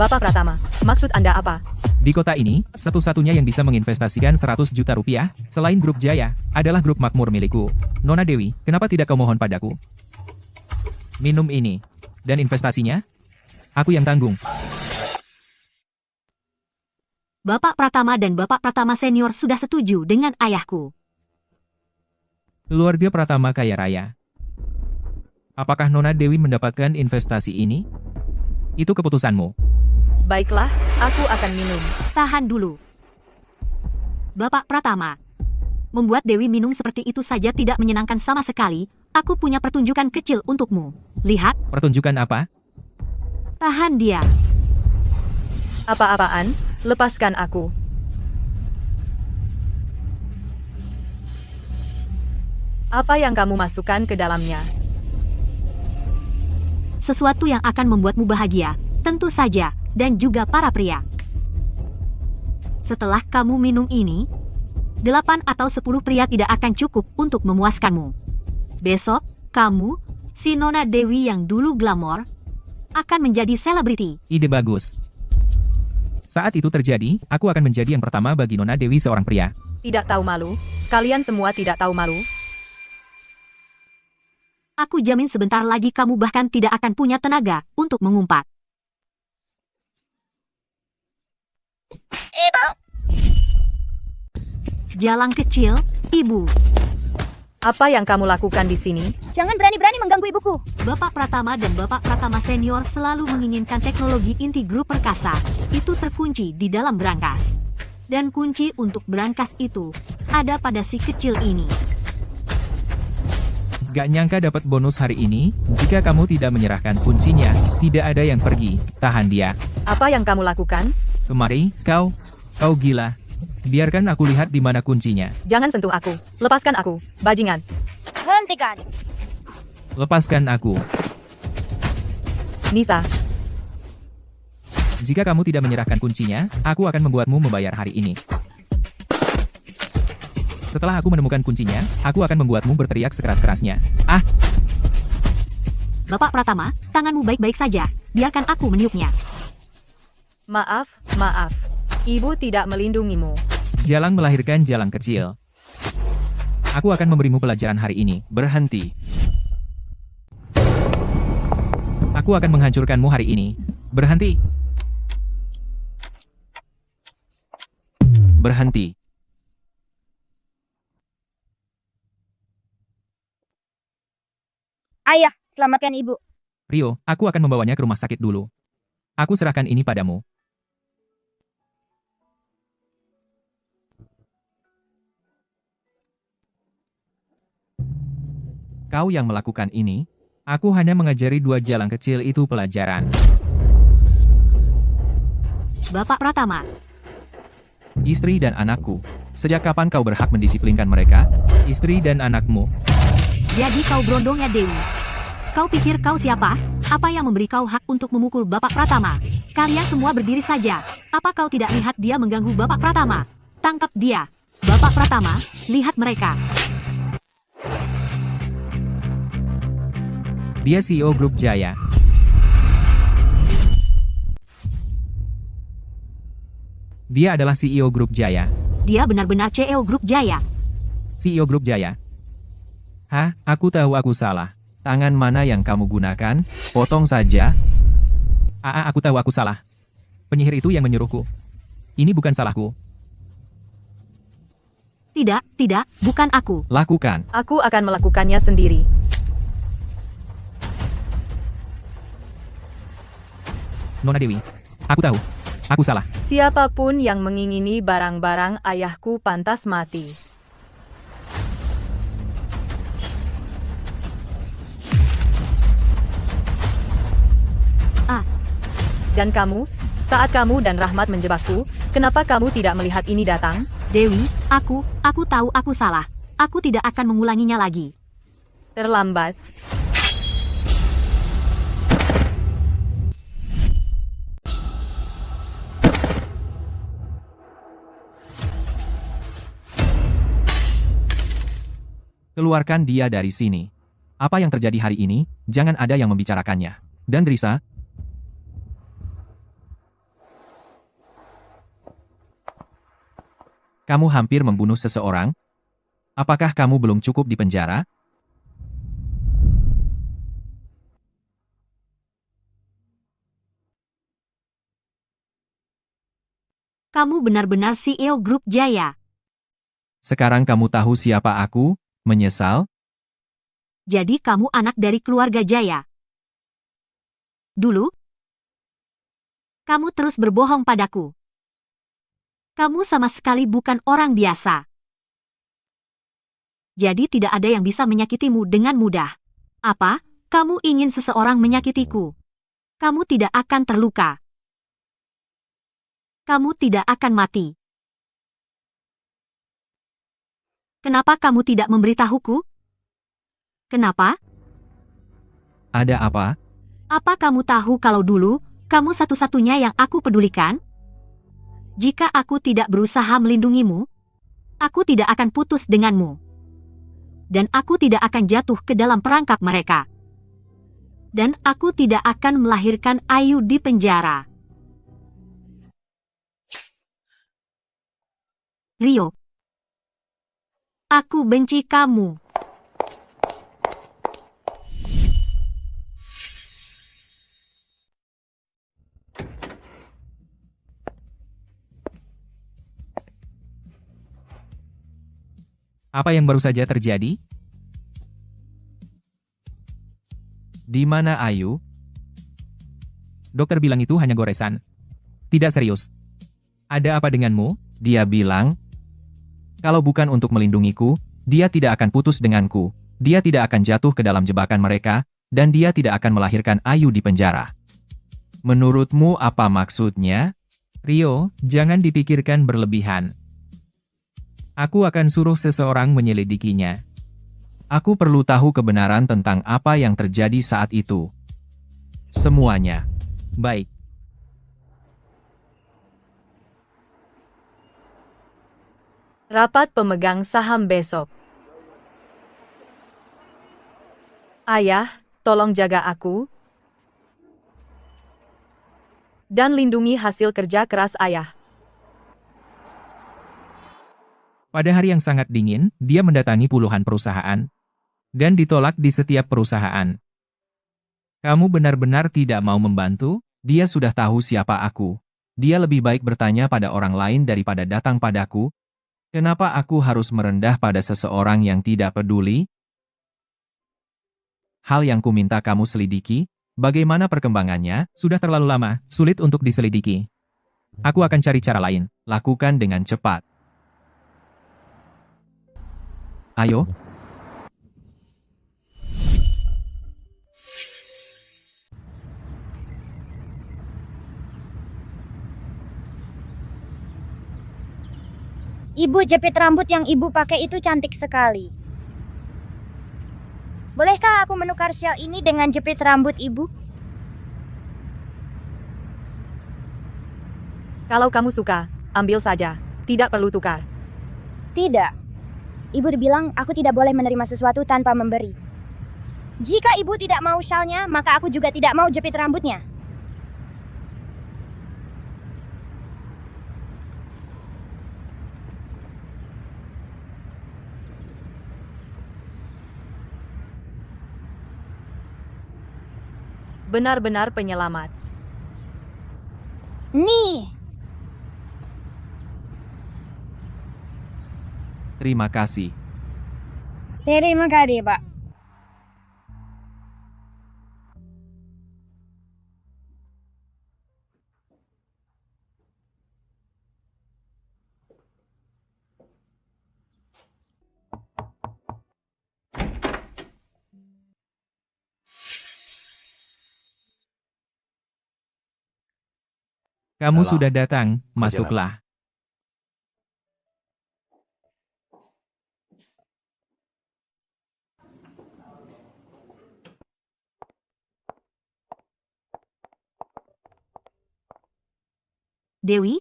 Bapak Pratama, maksud Anda apa? Di kota ini, satu-satunya yang bisa menginvestasikan 100 juta rupiah, selain Grup Jaya, adalah Grup Makmur milikku. Nona Dewi, kenapa tidak kau mohon padaku? Minum ini. Dan investasinya? Aku yang tanggung. Bapak Pratama dan Bapak Pratama Senior sudah setuju dengan ayahku. Keluarga Pratama kaya raya. Apakah Nona Dewi mendapatkan investasi ini? Itu keputusanmu. Baiklah, aku akan minum. Tahan dulu. Bapak Pratama. Membuat Dewi minum seperti itu saja tidak menyenangkan sama sekali. Aku punya pertunjukan kecil untukmu. Lihat. Pertunjukan apa? Tahan dia. Apa-apaan? Lepaskan aku. Apa yang kamu masukkan ke dalamnya? Sesuatu yang akan membuatmu bahagia. Tentu saja. Dan juga para pria. Setelah kamu minum ini, 8 atau 10 pria tidak akan cukup untuk memuaskanmu. Besok, kamu, si Nona Dewi yang dulu glamor, akan menjadi selebriti. Ide bagus. Saat itu terjadi, aku akan menjadi yang pertama bagi Nona Dewi seorang pria. Tidak tahu malu? Kalian semua tidak tahu malu? Aku jamin sebentar lagi kamu bahkan tidak akan punya tenaga untuk mengumpat. Jalang kecil, Ibu. Apa yang kamu lakukan di sini? Jangan berani-berani mengganggu ibuku. Bapak Pratama dan Bapak Pratama Senior selalu menginginkan teknologi inti grup perkasa. Itu terkunci di dalam brankas. Dan kunci untuk brankas itu ada pada si kecil ini. Gak nyangka dapat bonus hari ini. Jika kamu tidak menyerahkan kuncinya, tidak ada yang pergi. Tahan dia. Apa yang kamu lakukan? Kemari, kau gila. Biarkan aku lihat di mana kuncinya. Jangan sentuh aku. Lepaskan aku, bajingan. Hentikan. Lepaskan aku. Nisa, Jika kamu tidak menyerahkan kuncinya, aku akan membuatmu membayar hari ini. Setelah aku menemukan kuncinya, aku akan membuatmu berteriak sekeras-kerasnya. Ah! Bapak Pratama, tanganmu baik-baik saja. Biarkan aku meniupnya. maaf. Ibu tidak melindungimu. Jalang melahirkan jalang kecil. Aku akan memberimu pelajaran hari ini. Berhenti. Aku akan menghancurkanmu hari ini. Berhenti. Berhenti. Ayah, selamatkan ibu. Rio, aku akan membawanya ke rumah sakit dulu. Aku serahkan ini padamu. Kau yang melakukan ini? Aku hanya mengajari 2 jalang kecil itu pelajaran. Bapak Pratama, Istri dan anakku. Sejak kapan kau berhak mendisiplinkan mereka? Istri dan anakmu. jadi kau berondongnya Dewi. Kau pikir kau siapa? Apa yang memberi kau hak untuk memukul Bapak Pratama? Kalian semua berdiri saja. Apa kau tidak lihat dia mengganggu Bapak Pratama? Tangkap dia. Bapak Pratama, lihat mereka. Dia CEO Grup Jaya. Dia adalah CEO Grup Jaya. Dia benar-benar CEO Grup Jaya. CEO Grup Jaya. Hah, aku tahu aku salah. Tangan mana yang kamu gunakan? Potong saja. Aku tahu aku salah. Penyihir itu yang menyuruhku. Ini bukan salahku. Tidak, bukan aku. Lakukan. Aku akan melakukannya sendiri. Nona Dewi. Aku tahu. Aku salah. Siapapun yang mengingini barang-barang ayahku pantas mati. Ah. Dan kamu? Saat kamu dan Rahmat menjebakku, kenapa kamu tidak melihat ini datang? Dewi, aku tahu aku salah. Aku tidak akan mengulanginya lagi. Terlambat. Keluarkan dia dari sini. Apa yang terjadi hari ini, jangan ada yang membicarakannya. Dan Drisa, kamu hampir membunuh seseorang? Apakah kamu belum cukup di penjara? Kamu benar-benar CEO Grup Jaya. Sekarang kamu tahu siapa aku? Menyesal? Jadi kamu anak dari keluarga Jaya. Dulu, kamu terus berbohong padaku. Kamu sama sekali bukan orang biasa. Jadi tidak ada yang bisa menyakitimu dengan mudah. Apa? Kamu ingin seseorang menyakitiku? Kamu tidak akan terluka. Kamu tidak akan mati. Kenapa kamu tidak memberitahuku? Kenapa? Ada apa? Apa kamu tahu kalau dulu, kamu satu-satunya yang aku pedulikan? Jika aku tidak berusaha melindungimu, aku tidak akan putus denganmu. Dan aku tidak akan jatuh ke dalam perangkap mereka. Dan aku tidak akan melahirkan Ayu di penjara. Rio. Aku benci kamu. Apa yang baru saja terjadi? Di mana Ayu? Dokter bilang itu hanya goresan. Tidak serius. Ada apa denganmu? Dia bilang, kalau bukan untuk melindungiku, dia tidak akan putus denganku. Dia tidak akan jatuh ke dalam jebakan mereka, dan dia tidak akan melahirkan Ayu di penjara. Menurutmu apa maksudnya? Rio, jangan dipikirkan berlebihan. Aku akan suruh seseorang menyelidikinya. Aku perlu tahu kebenaran tentang apa yang terjadi saat itu. Semuanya. Baik. Rapat pemegang saham besok. Ayah, tolong jaga aku. Dan lindungi hasil kerja keras ayah. Pada hari yang sangat dingin, dia mendatangi puluhan perusahaan. Dan ditolak di setiap perusahaan. Kamu benar-benar tidak mau membantu? Dia sudah tahu siapa aku. Dia lebih baik bertanya pada orang lain daripada datang padaku. Kenapa aku harus merendah pada seseorang yang tidak peduli? Hal yang kuminta kamu selidiki, bagaimana perkembangannya? Sudah terlalu lama, sulit untuk diselidiki. Aku akan cari cara lain. Lakukan dengan cepat. Ayo. Ibu, jepit rambut yang ibu pakai itu cantik sekali. Bolehkah aku menukar shawl ini dengan jepit rambut ibu? Kalau kamu suka, ambil saja. Tidak perlu tukar. Tidak. Ibu bilang aku tidak boleh menerima sesuatu tanpa memberi. Jika ibu tidak mau shawlnya, maka aku juga tidak mau jepit rambutnya. Benar-benar penyelamat. Nih. Terima kasih. Terima kasih, Pak. Kamu Yalah, sudah datang, bagaimana? masuklah. Dewi?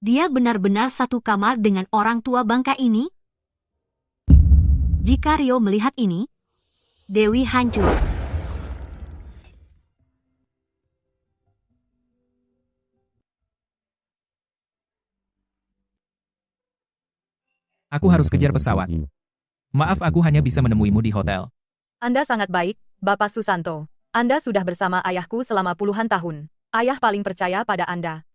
Dia benar-benar satu kamar dengan orang tua bangka ini? Jika Rio melihat ini, Dewi hancur. Aku harus kejar pesawat. Maaf, aku hanya bisa menemuimu di hotel. Anda sangat baik, Bapak Susanto. Anda sudah bersama ayahku selama puluhan tahun. Ayah paling percaya pada Anda.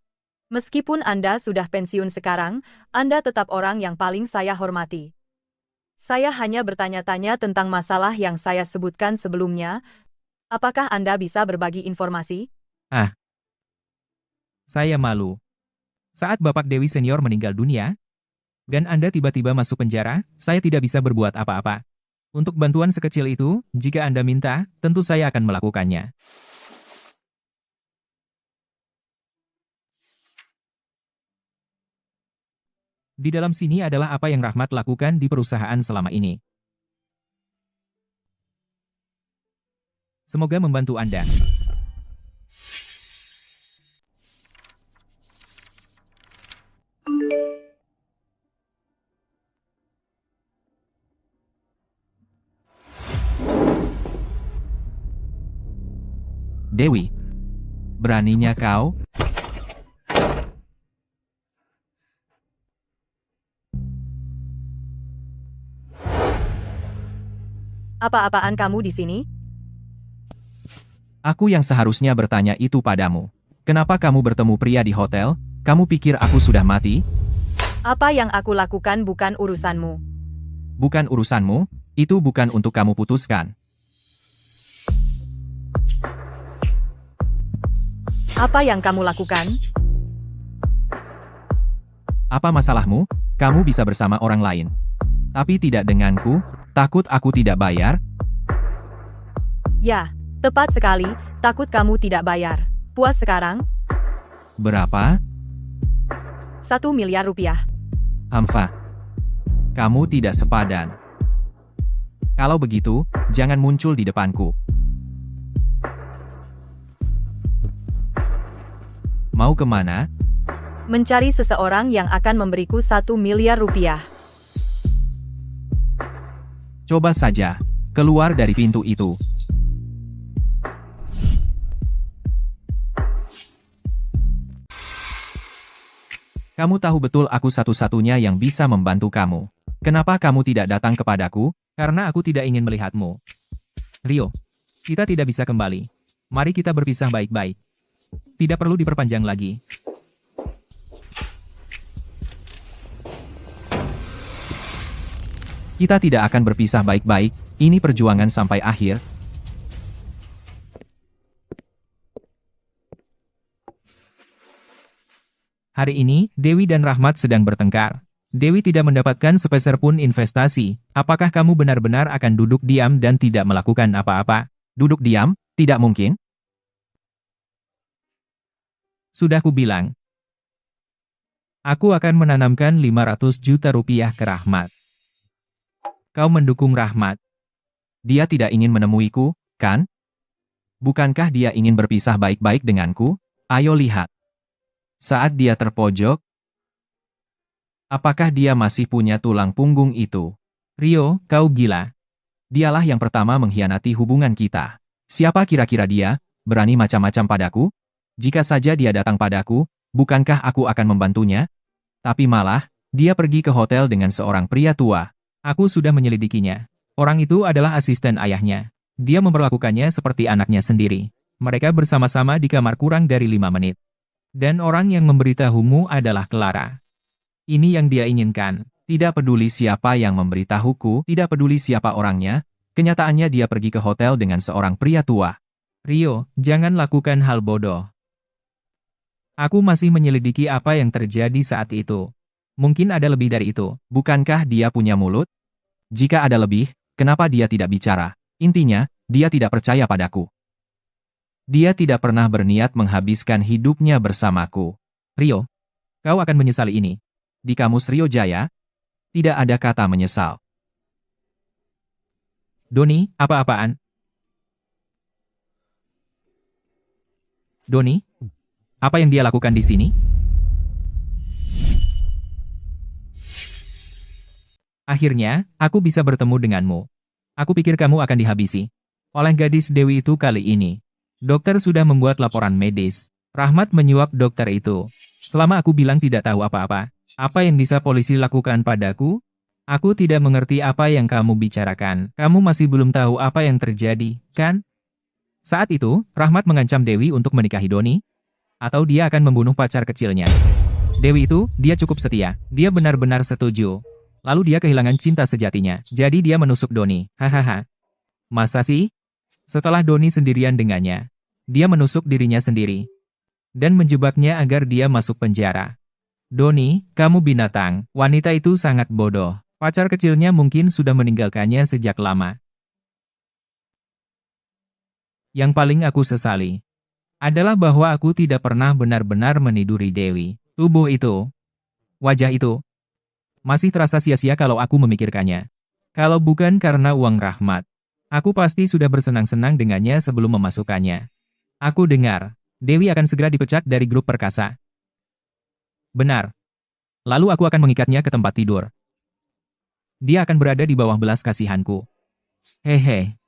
Meskipun Anda sudah pensiun sekarang, Anda tetap orang yang paling saya hormati. Saya hanya bertanya-tanya tentang masalah yang saya sebutkan sebelumnya. Apakah Anda bisa berbagi informasi? Saya malu. Saat Bapak Dewi Senior meninggal dunia, dan Anda tiba-tiba masuk penjara, saya tidak bisa berbuat apa-apa. Untuk bantuan sekecil itu, jika Anda minta, tentu saya akan melakukannya. Di dalam sini adalah apa yang Rahmat lakukan di perusahaan selama ini. Semoga membantu Anda. Dewi, beraninya kau? Apa-apaan kamu di sini? Aku yang seharusnya bertanya itu padamu. Kenapa kamu bertemu pria di hotel? Kamu pikir aku sudah mati? Apa yang aku lakukan bukan urusanmu. Bukan urusanmu, itu bukan untuk kamu putuskan. Apa yang kamu lakukan? Apa masalahmu? Kamu bisa bersama orang lain. Tapi tidak denganku, takut aku tidak bayar? Ya, tepat sekali, takut kamu tidak bayar. Puas sekarang? Berapa? 1 miliar rupiah. Hamfa. Kamu tidak sepadan. Kalau begitu, jangan muncul di depanku. Mau kemana? Mencari seseorang yang akan memberiku 1 miliar rupiah. Coba saja, keluar dari pintu itu. Kamu tahu betul aku satu-satunya yang bisa membantu kamu. Kenapa kamu tidak datang kepadaku? Karena aku tidak ingin melihatmu. Rio, kita tidak bisa kembali. Mari kita berpisah baik-baik. Tidak perlu diperpanjang lagi. Kita tidak akan berpisah baik-baik, ini perjuangan sampai akhir. Hari ini, Dewi dan Rahmat sedang bertengkar. Dewi tidak mendapatkan sepeser pun investasi. Apakah kamu benar-benar akan duduk diam dan tidak melakukan apa-apa? Duduk diam? Tidak mungkin. Sudah kubilang. Aku akan menanamkan 500 juta rupiah ke Rahmat. Kau mendukung Rahmat. Dia tidak ingin menemuiku, kan? Bukankah dia ingin berpisah baik-baik denganku? Ayo lihat. Saat dia terpojok, apakah dia masih punya tulang punggung itu? Rio, kau gila. Dialah yang pertama mengkhianati hubungan kita. Siapa kira-kira dia, berani macam-macam padaku? Jika saja dia datang padaku, bukankah aku akan membantunya? Tapi malah, dia pergi ke hotel dengan seorang pria tua. Aku sudah menyelidikinya. Orang itu adalah asisten ayahnya. Dia memperlakukannya seperti anaknya sendiri. Mereka bersama-sama di kamar kurang dari 5 menit. Dan orang yang memberitahumu adalah Clara. Ini yang dia inginkan. Tidak peduli siapa yang memberitahuku, tidak peduli siapa orangnya, kenyataannya dia pergi ke hotel dengan seorang pria tua. Rio, jangan lakukan hal bodoh. Aku masih menyelidiki apa yang terjadi saat itu. Mungkin ada lebih dari itu. Bukankah dia punya mulut? Jika ada lebih, kenapa dia tidak bicara? Intinya, dia tidak percaya padaku. Dia tidak pernah berniat menghabiskan hidupnya bersamaku. Rio, kau akan menyesali ini. Di kamus Rio Jaya, tidak ada kata menyesal. Doni, apa-apaan? Doni, apa yang dia lakukan di sini? Akhirnya, aku bisa bertemu denganmu. Aku pikir kamu akan dihabisi oleh gadis Dewi itu kali ini. Dokter sudah membuat laporan medis. Rahmat menyuap dokter itu. Selama aku bilang tidak tahu apa-apa, apa yang bisa polisi lakukan padaku? Aku tidak mengerti apa yang kamu bicarakan. Kamu masih belum tahu apa yang terjadi, kan? Saat itu, Rahmat mengancam Dewi untuk menikahi Doni, atau dia akan membunuh pacar kecilnya. Dewi itu, dia cukup setia. Dia benar-benar setuju. Lalu dia kehilangan cinta sejatinya. Jadi dia menusuk Doni. Hahaha. Masa sih? Setelah Doni sendirian dengannya, dia menusuk dirinya sendiri dan menjebaknya agar dia masuk penjara. Doni, kamu binatang. Wanita itu sangat bodoh. Pacar kecilnya mungkin sudah meninggalkannya sejak lama. Yang paling aku sesali adalah bahwa aku tidak pernah benar-benar meniduri Dewi. Tubuh itu, wajah itu, masih terasa sia-sia kalau aku memikirkannya. Kalau bukan karena uang Rahmat, aku pasti sudah bersenang-senang dengannya sebelum memasukkannya. Aku dengar, Dewi akan segera dipecat dari grup perkasa. Benar. Lalu aku akan mengikatnya ke tempat tidur. Dia akan berada di bawah belas kasihanku. Hehe.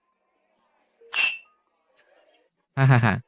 Hahaha.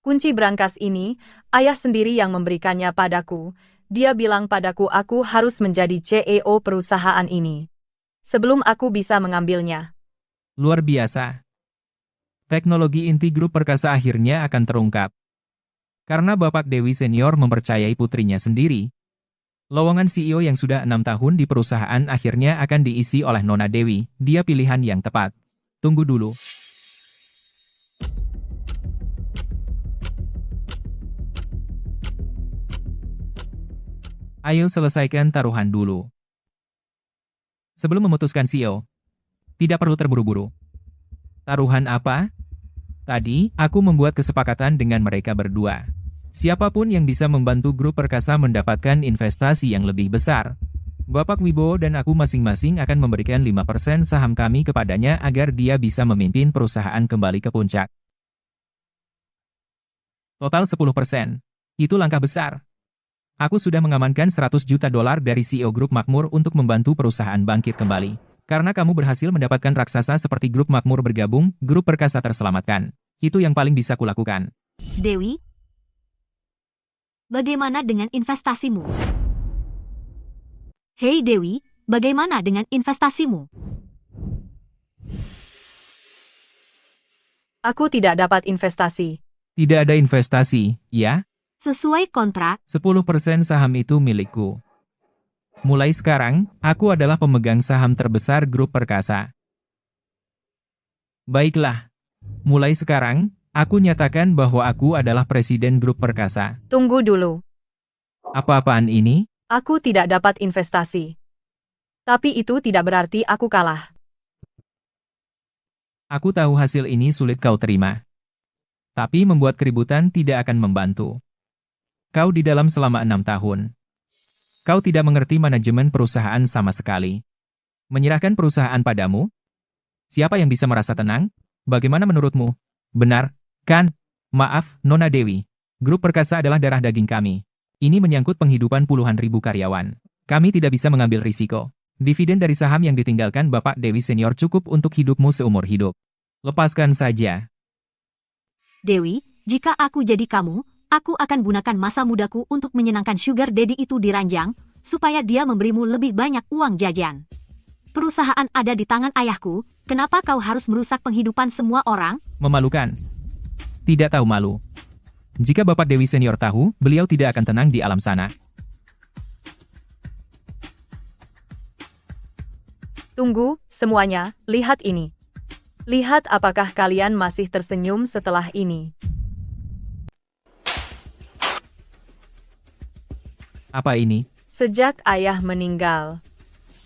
Kunci brankas ini, ayah sendiri yang memberikannya padaku. Dia bilang padaku aku harus menjadi CEO perusahaan ini sebelum aku bisa mengambilnya. Luar biasa. Teknologi inti grup perkasa akhirnya akan terungkap. Karena Bapak Dewi Senior mempercayai putrinya sendiri, lowongan CEO yang sudah 6 tahun di perusahaan akhirnya akan diisi oleh Nona Dewi. Dia pilihan yang tepat. Tunggu dulu. Ayo selesaikan taruhan dulu. Sebelum memutuskan CEO, tidak perlu terburu-buru. Taruhan apa? Tadi, aku membuat kesepakatan dengan mereka berdua. Siapapun yang bisa membantu grup perkasa mendapatkan investasi yang lebih besar, Bapak Wibowo dan aku masing-masing akan memberikan 5% saham kami kepadanya agar dia bisa memimpin perusahaan kembali ke puncak. Total 10%. Itu langkah besar. Aku sudah mengamankan 100 juta dolar dari CEO Grup Makmur untuk membantu perusahaan bangkit kembali. Karena kamu berhasil mendapatkan raksasa seperti Grup Makmur bergabung, Grup Perkasa terselamatkan. Itu yang paling bisa kulakukan. Dewi, bagaimana dengan investasimu? Hei Dewi, bagaimana dengan investasimu? Aku tidak dapat investasi. Tidak ada investasi, ya? Sesuai kontrak, 10% saham itu milikku. Mulai sekarang, aku adalah pemegang saham terbesar Grup Perkasa. Baiklah. Mulai sekarang, aku nyatakan bahwa aku adalah presiden Grup Perkasa. Tunggu dulu. Apa-apaan ini? Aku tidak dapat investasi. Tapi itu tidak berarti aku kalah. Aku tahu hasil ini sulit kau terima. Tapi membuat keributan tidak akan membantu. Kau di dalam selama 6 tahun. Kau tidak mengerti manajemen perusahaan sama sekali. Menyerahkan perusahaan padamu? Siapa yang bisa merasa tenang? Bagaimana menurutmu? Benar, kan? Maaf, Nona Dewi. Grup Perkasa adalah darah daging kami. Ini menyangkut penghidupan puluhan ribu karyawan. Kami tidak bisa mengambil risiko. Dividen dari saham yang ditinggalkan Bapak Dewi Senior cukup untuk hidupmu seumur hidup. Lepaskan saja. Dewi, jika aku jadi kamu, aku akan gunakan masa mudaku untuk menyenangkan Sugar Daddy itu di ranjang, supaya dia memberimu lebih banyak uang jajan. Perusahaan ada di tangan ayahku, kenapa kau harus merusak penghidupan semua orang? Memalukan. Tidak tahu malu. Jika Bapak Dewi Senior tahu, beliau tidak akan tenang di alam sana. Tunggu, semuanya, lihat ini. Lihat apakah kalian masih tersenyum setelah ini. Apa ini? Sejak ayah meninggal,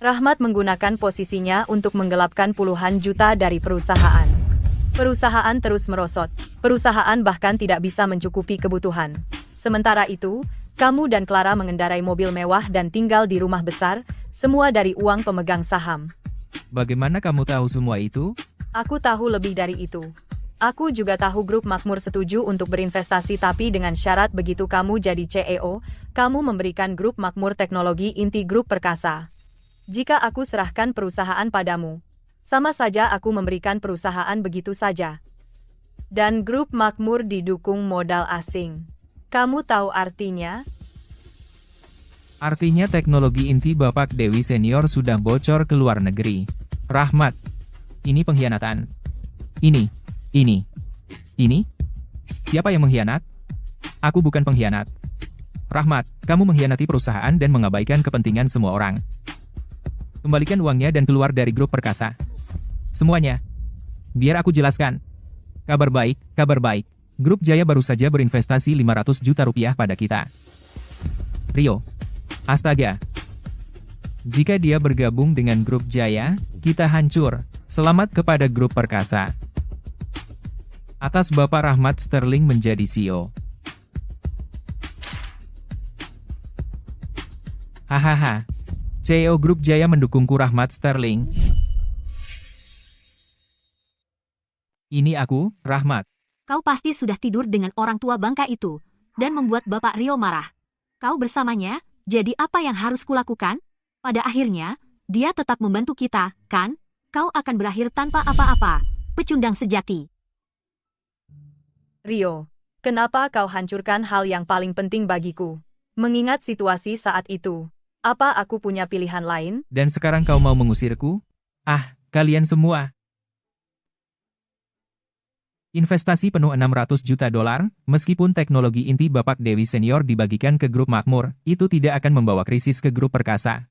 Rahmat menggunakan posisinya untuk menggelapkan puluhan juta dari perusahaan. Perusahaan terus merosot. Perusahaan bahkan tidak bisa mencukupi kebutuhan. Sementara itu, kamu dan Clara mengendarai mobil mewah dan tinggal di rumah besar, semua dari uang pemegang saham. Bagaimana kamu tahu semua itu? Aku tahu lebih dari itu. Aku juga tahu grup makmur setuju untuk berinvestasi tapi dengan syarat begitu kamu jadi CEO, kamu memberikan grup makmur teknologi inti grup perkasa. Jika aku serahkan perusahaan padamu, sama saja aku memberikan perusahaan begitu saja. Dan grup makmur didukung modal asing. Kamu tahu artinya? Artinya teknologi inti Bapak Dewi Senior sudah bocor ke luar negeri. Rahmat. Ini pengkhianatan. Ini. Siapa yang mengkhianat? Aku bukan pengkhianat. Rahmat, kamu mengkhianati perusahaan dan mengabaikan kepentingan semua orang. Kembalikan uangnya dan keluar dari grup perkasa. Semuanya. Biar aku jelaskan. Kabar baik. Grup Jaya baru saja berinvestasi 500 juta rupiah pada kita. Rio. Astaga. Jika dia bergabung dengan grup Jaya, kita hancur. Selamat kepada grup perkasa. Atas Bapak Rahmat Sterling menjadi CEO. Hahaha. CEO Grup Jaya mendukungku Rahmat Sterling. Ini aku, Rahmat. Kau pasti sudah tidur dengan orang tua bangka itu, dan membuat Bapak Rio marah. Kau bersamanya, jadi apa yang harus kulakukan? Pada akhirnya, dia tetap membantu kita, kan? Kau akan berakhir tanpa apa-apa. Pecundang sejati. Rio, kenapa kau hancurkan hal yang paling penting bagiku? Mengingat situasi saat itu, apa aku punya pilihan lain? Dan sekarang kau mau mengusirku? Ah, kalian semua. Investasi penuh 600 juta dolar, meskipun teknologi inti Bapak Dewi Senior dibagikan ke grup makmur, itu tidak akan membawa krisis ke grup perkasa.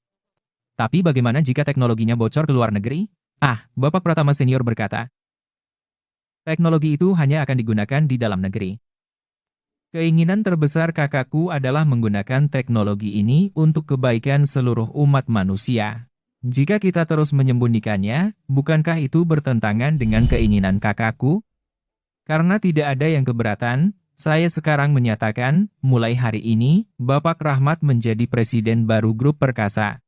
Tapi bagaimana jika teknologinya bocor ke luar negeri? Ah, Bapak Pratama Senior berkata, teknologi itu hanya akan digunakan di dalam negeri. Keinginan terbesar kakakku adalah menggunakan teknologi ini untuk kebaikan seluruh umat manusia. Jika kita terus menyembunyikannya, bukankah itu bertentangan dengan keinginan kakakku? Karena tidak ada yang keberatan, saya sekarang menyatakan, mulai hari ini, Bapak Rahmat menjadi presiden baru grup perkasa.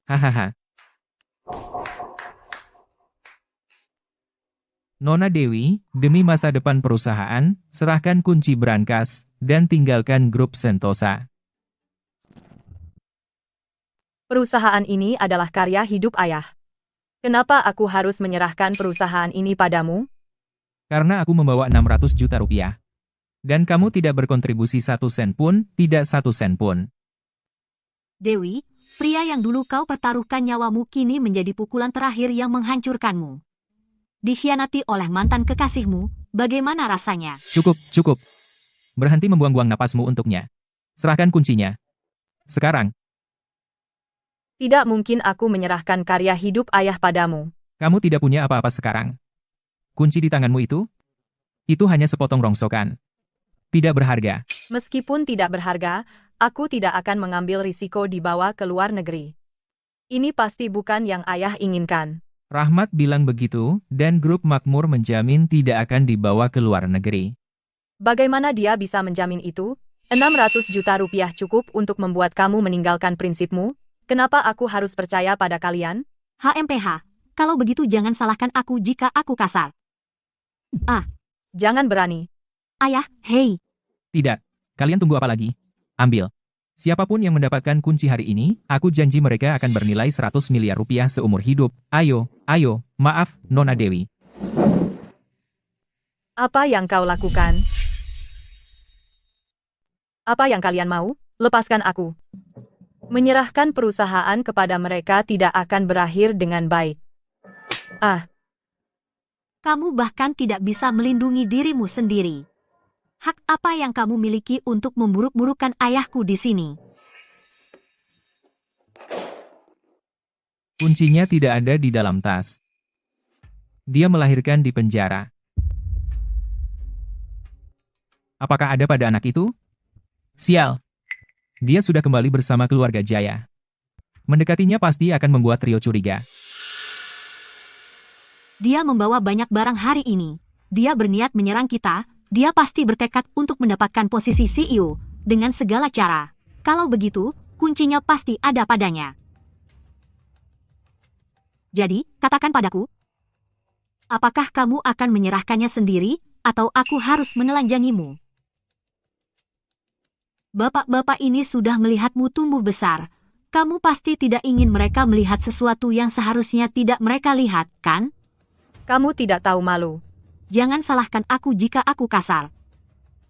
Hahaha. Nona Dewi, demi masa depan perusahaan, serahkan kunci brankas, dan tinggalkan grup Sentosa. Perusahaan ini adalah karya hidup ayah. Kenapa aku harus menyerahkan perusahaan ini padamu? Karena aku membawa 600 juta rupiah. Dan kamu tidak berkontribusi 1 sen pun, tidak 1 sen pun. Dewi, pria yang dulu kau pertaruhkan nyawamu kini menjadi pukulan terakhir yang menghancurkanmu. Dikhianati oleh mantan kekasihmu, bagaimana rasanya? Cukup. Berhenti membuang-buang napasmu untuknya. Serahkan kuncinya. Sekarang. Tidak mungkin aku menyerahkan karya hidup ayah padamu. Kamu tidak punya apa-apa sekarang. Kunci di tanganmu itu hanya sepotong rongsokan. Tidak berharga. Meskipun tidak berharga, aku tidak akan mengambil risiko dibawa ke luar negeri. Ini pasti bukan yang ayah inginkan. Rahmat bilang begitu, dan grup makmur menjamin tidak akan dibawa ke luar negeri. Bagaimana dia bisa menjamin itu? 600 juta rupiah cukup untuk membuat kamu meninggalkan prinsipmu? Kenapa aku harus percaya pada kalian? HMPH, kalau begitu jangan salahkan aku jika aku kasar. Jangan berani. Ayah, hei. Tidak. Kalian tunggu apa lagi? Ambil. Siapapun yang mendapatkan kunci hari ini, aku janji mereka akan bernilai 100 miliar rupiah seumur hidup. Ayo, maaf, Nona Dewi. Apa yang kau lakukan? Apa yang kalian mau? Lepaskan aku. Menyerahkan perusahaan kepada mereka tidak akan berakhir dengan baik. Kamu bahkan tidak bisa melindungi dirimu sendiri. Hak apa yang kamu miliki untuk memburuk-burukkan ayahku di sini? Kuncinya tidak ada di dalam tas. Dia melahirkan di penjara. Apakah ada pada anak itu? Sial. Dia sudah kembali bersama keluarga Jaya. Mendekatinya pasti akan membuat Rio curiga. Dia membawa banyak barang hari ini. Dia berniat menyerang kita. Dia pasti bertekad untuk mendapatkan posisi CEO dengan segala cara. Kalau begitu, kuncinya pasti ada padanya. Jadi, katakan padaku, apakah kamu akan menyerahkannya sendiri, atau aku harus menelanjangimu? Bapak-bapak ini sudah melihatmu tumbuh besar. Kamu pasti tidak ingin mereka melihat sesuatu yang seharusnya tidak mereka lihat, kan? Kamu tidak tahu malu. Jangan salahkan aku jika aku kasar.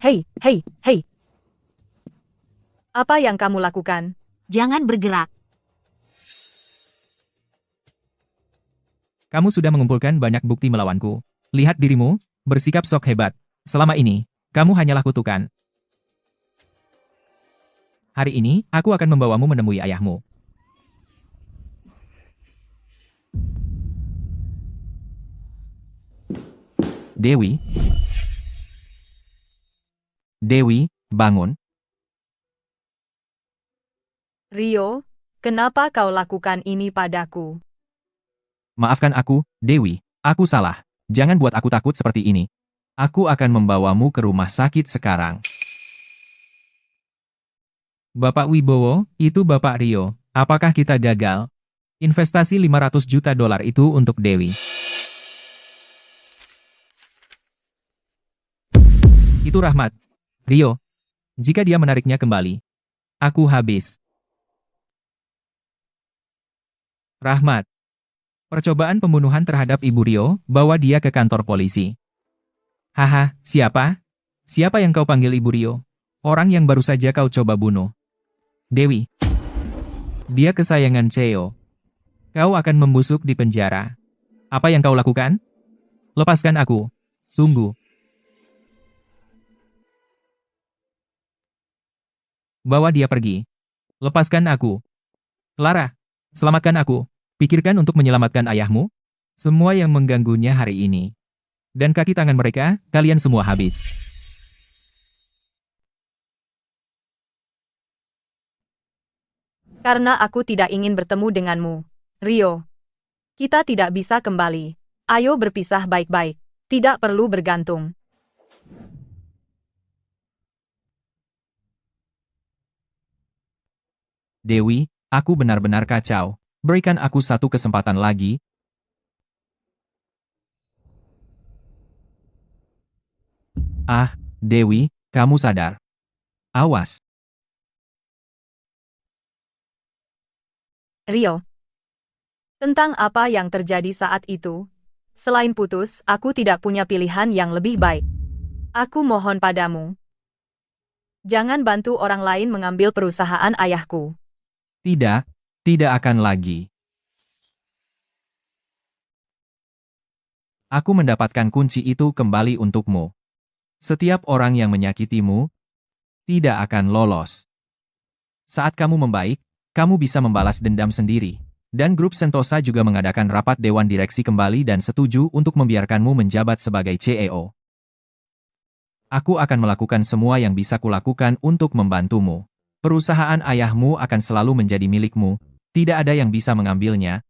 Hei, hei, hei. Apa yang kamu lakukan? Jangan bergerak. Kamu sudah mengumpulkan banyak bukti melawanku. Lihat dirimu, bersikap sok hebat. Selama ini, kamu hanyalah kutukan. Hari ini, aku akan membawamu menemui ayahmu. Dewi? Dewi, bangun. Rio, kenapa kau lakukan ini padaku? Maafkan aku, Dewi. Aku salah. Jangan buat aku takut seperti ini. Aku akan membawamu ke rumah sakit sekarang. Bapak Wibowo, itu Bapak Rio. Apakah kita gagal? Investasi 500 juta dolar itu untuk Dewi. Itu Rahmat. Rio. Jika dia menariknya kembali, aku habis. Rahmat. Percobaan pembunuhan terhadap Ibu Rio, bawa dia ke kantor polisi. Haha, siapa? Siapa yang kau panggil Ibu Rio? Orang yang baru saja kau coba bunuh. Dewi. Dia kesayangan Cheo. Kau akan membusuk di penjara. Apa yang kau lakukan? Lepaskan aku. Tunggu. Bawa dia pergi. Lepaskan aku. Clara, selamatkan aku. Pikirkan untuk menyelamatkan ayahmu. Semua yang mengganggunya hari ini. Dan kaki tangan mereka, kalian semua habis. Karena aku tidak ingin bertemu denganmu. Rio. Kita tidak bisa kembali. Ayo berpisah baik-baik. Tidak perlu bergantung. Dewi, aku benar-benar kacau. Berikan aku satu kesempatan lagi. Ah, Dewi, kamu sadar. Awas. Rio. Tentang apa yang terjadi saat itu, selain putus, aku tidak punya pilihan yang lebih baik. Aku mohon padamu. Jangan bantu orang lain mengambil perusahaan ayahku. Tidak, tidak akan lagi. Aku mendapatkan kunci itu kembali untukmu. Setiap orang yang menyakitimu, tidak akan lolos. Saat kamu membaik, kamu bisa membalas dendam sendiri. Dan grup Sentosa juga mengadakan rapat dewan direksi kembali dan setuju untuk membiarkanmu menjabat sebagai CEO. Aku akan melakukan semua yang bisa kulakukan untuk membantumu. Perusahaan ayahmu akan selalu menjadi milikmu. Tidak ada yang bisa mengambilnya.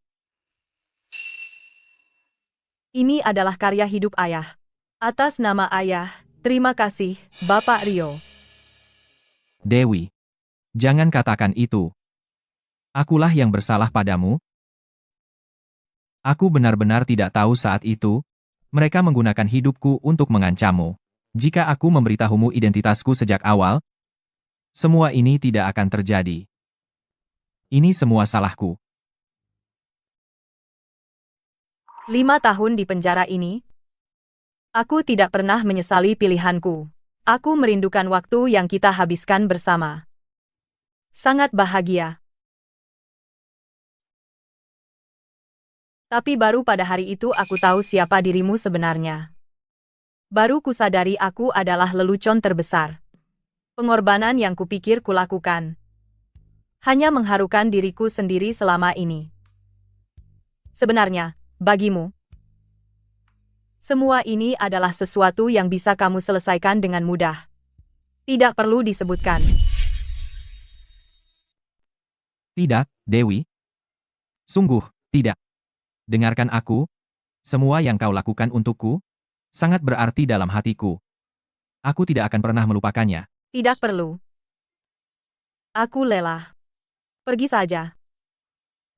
Ini adalah karya hidup ayah. Atas nama ayah, terima kasih, Bapak Rio. Dewi. Jangan katakan itu. Akulah yang bersalah padamu. Aku benar-benar tidak tahu saat itu. Mereka menggunakan hidupku untuk mengancammu. Jika aku memberitahumu identitasku sejak awal, semua ini tidak akan terjadi. Ini semua salahku. 5 tahun di penjara ini. Aku tidak pernah menyesali pilihanku. Aku merindukan waktu yang kita habiskan bersama. Sangat bahagia. Tapi baru pada hari itu aku tahu siapa dirimu sebenarnya. Baru kusadari aku adalah lelucon terbesar. Pengorbanan yang kupikir kulakukan hanya mengharukan diriku sendiri selama ini. Sebenarnya, bagimu, semua ini adalah sesuatu yang bisa kamu selesaikan dengan mudah. Tidak perlu disebutkan. Tidak, Dewi. Sungguh, tidak. Dengarkan aku. Semua yang kau lakukan untukku sangat berarti dalam hatiku. Aku tidak akan pernah melupakannya. Tidak perlu. Aku lelah. Pergi saja.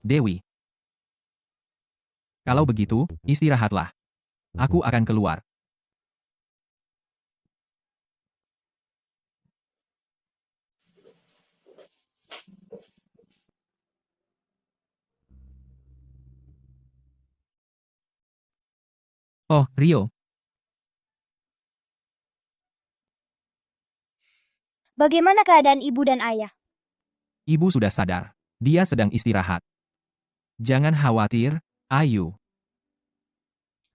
Dewi. Kalau begitu, istirahatlah. Aku akan keluar. Oh, Rio. Bagaimana keadaan ibu dan ayah? Ibu sudah sadar. Dia sedang istirahat. Jangan khawatir, Ayu.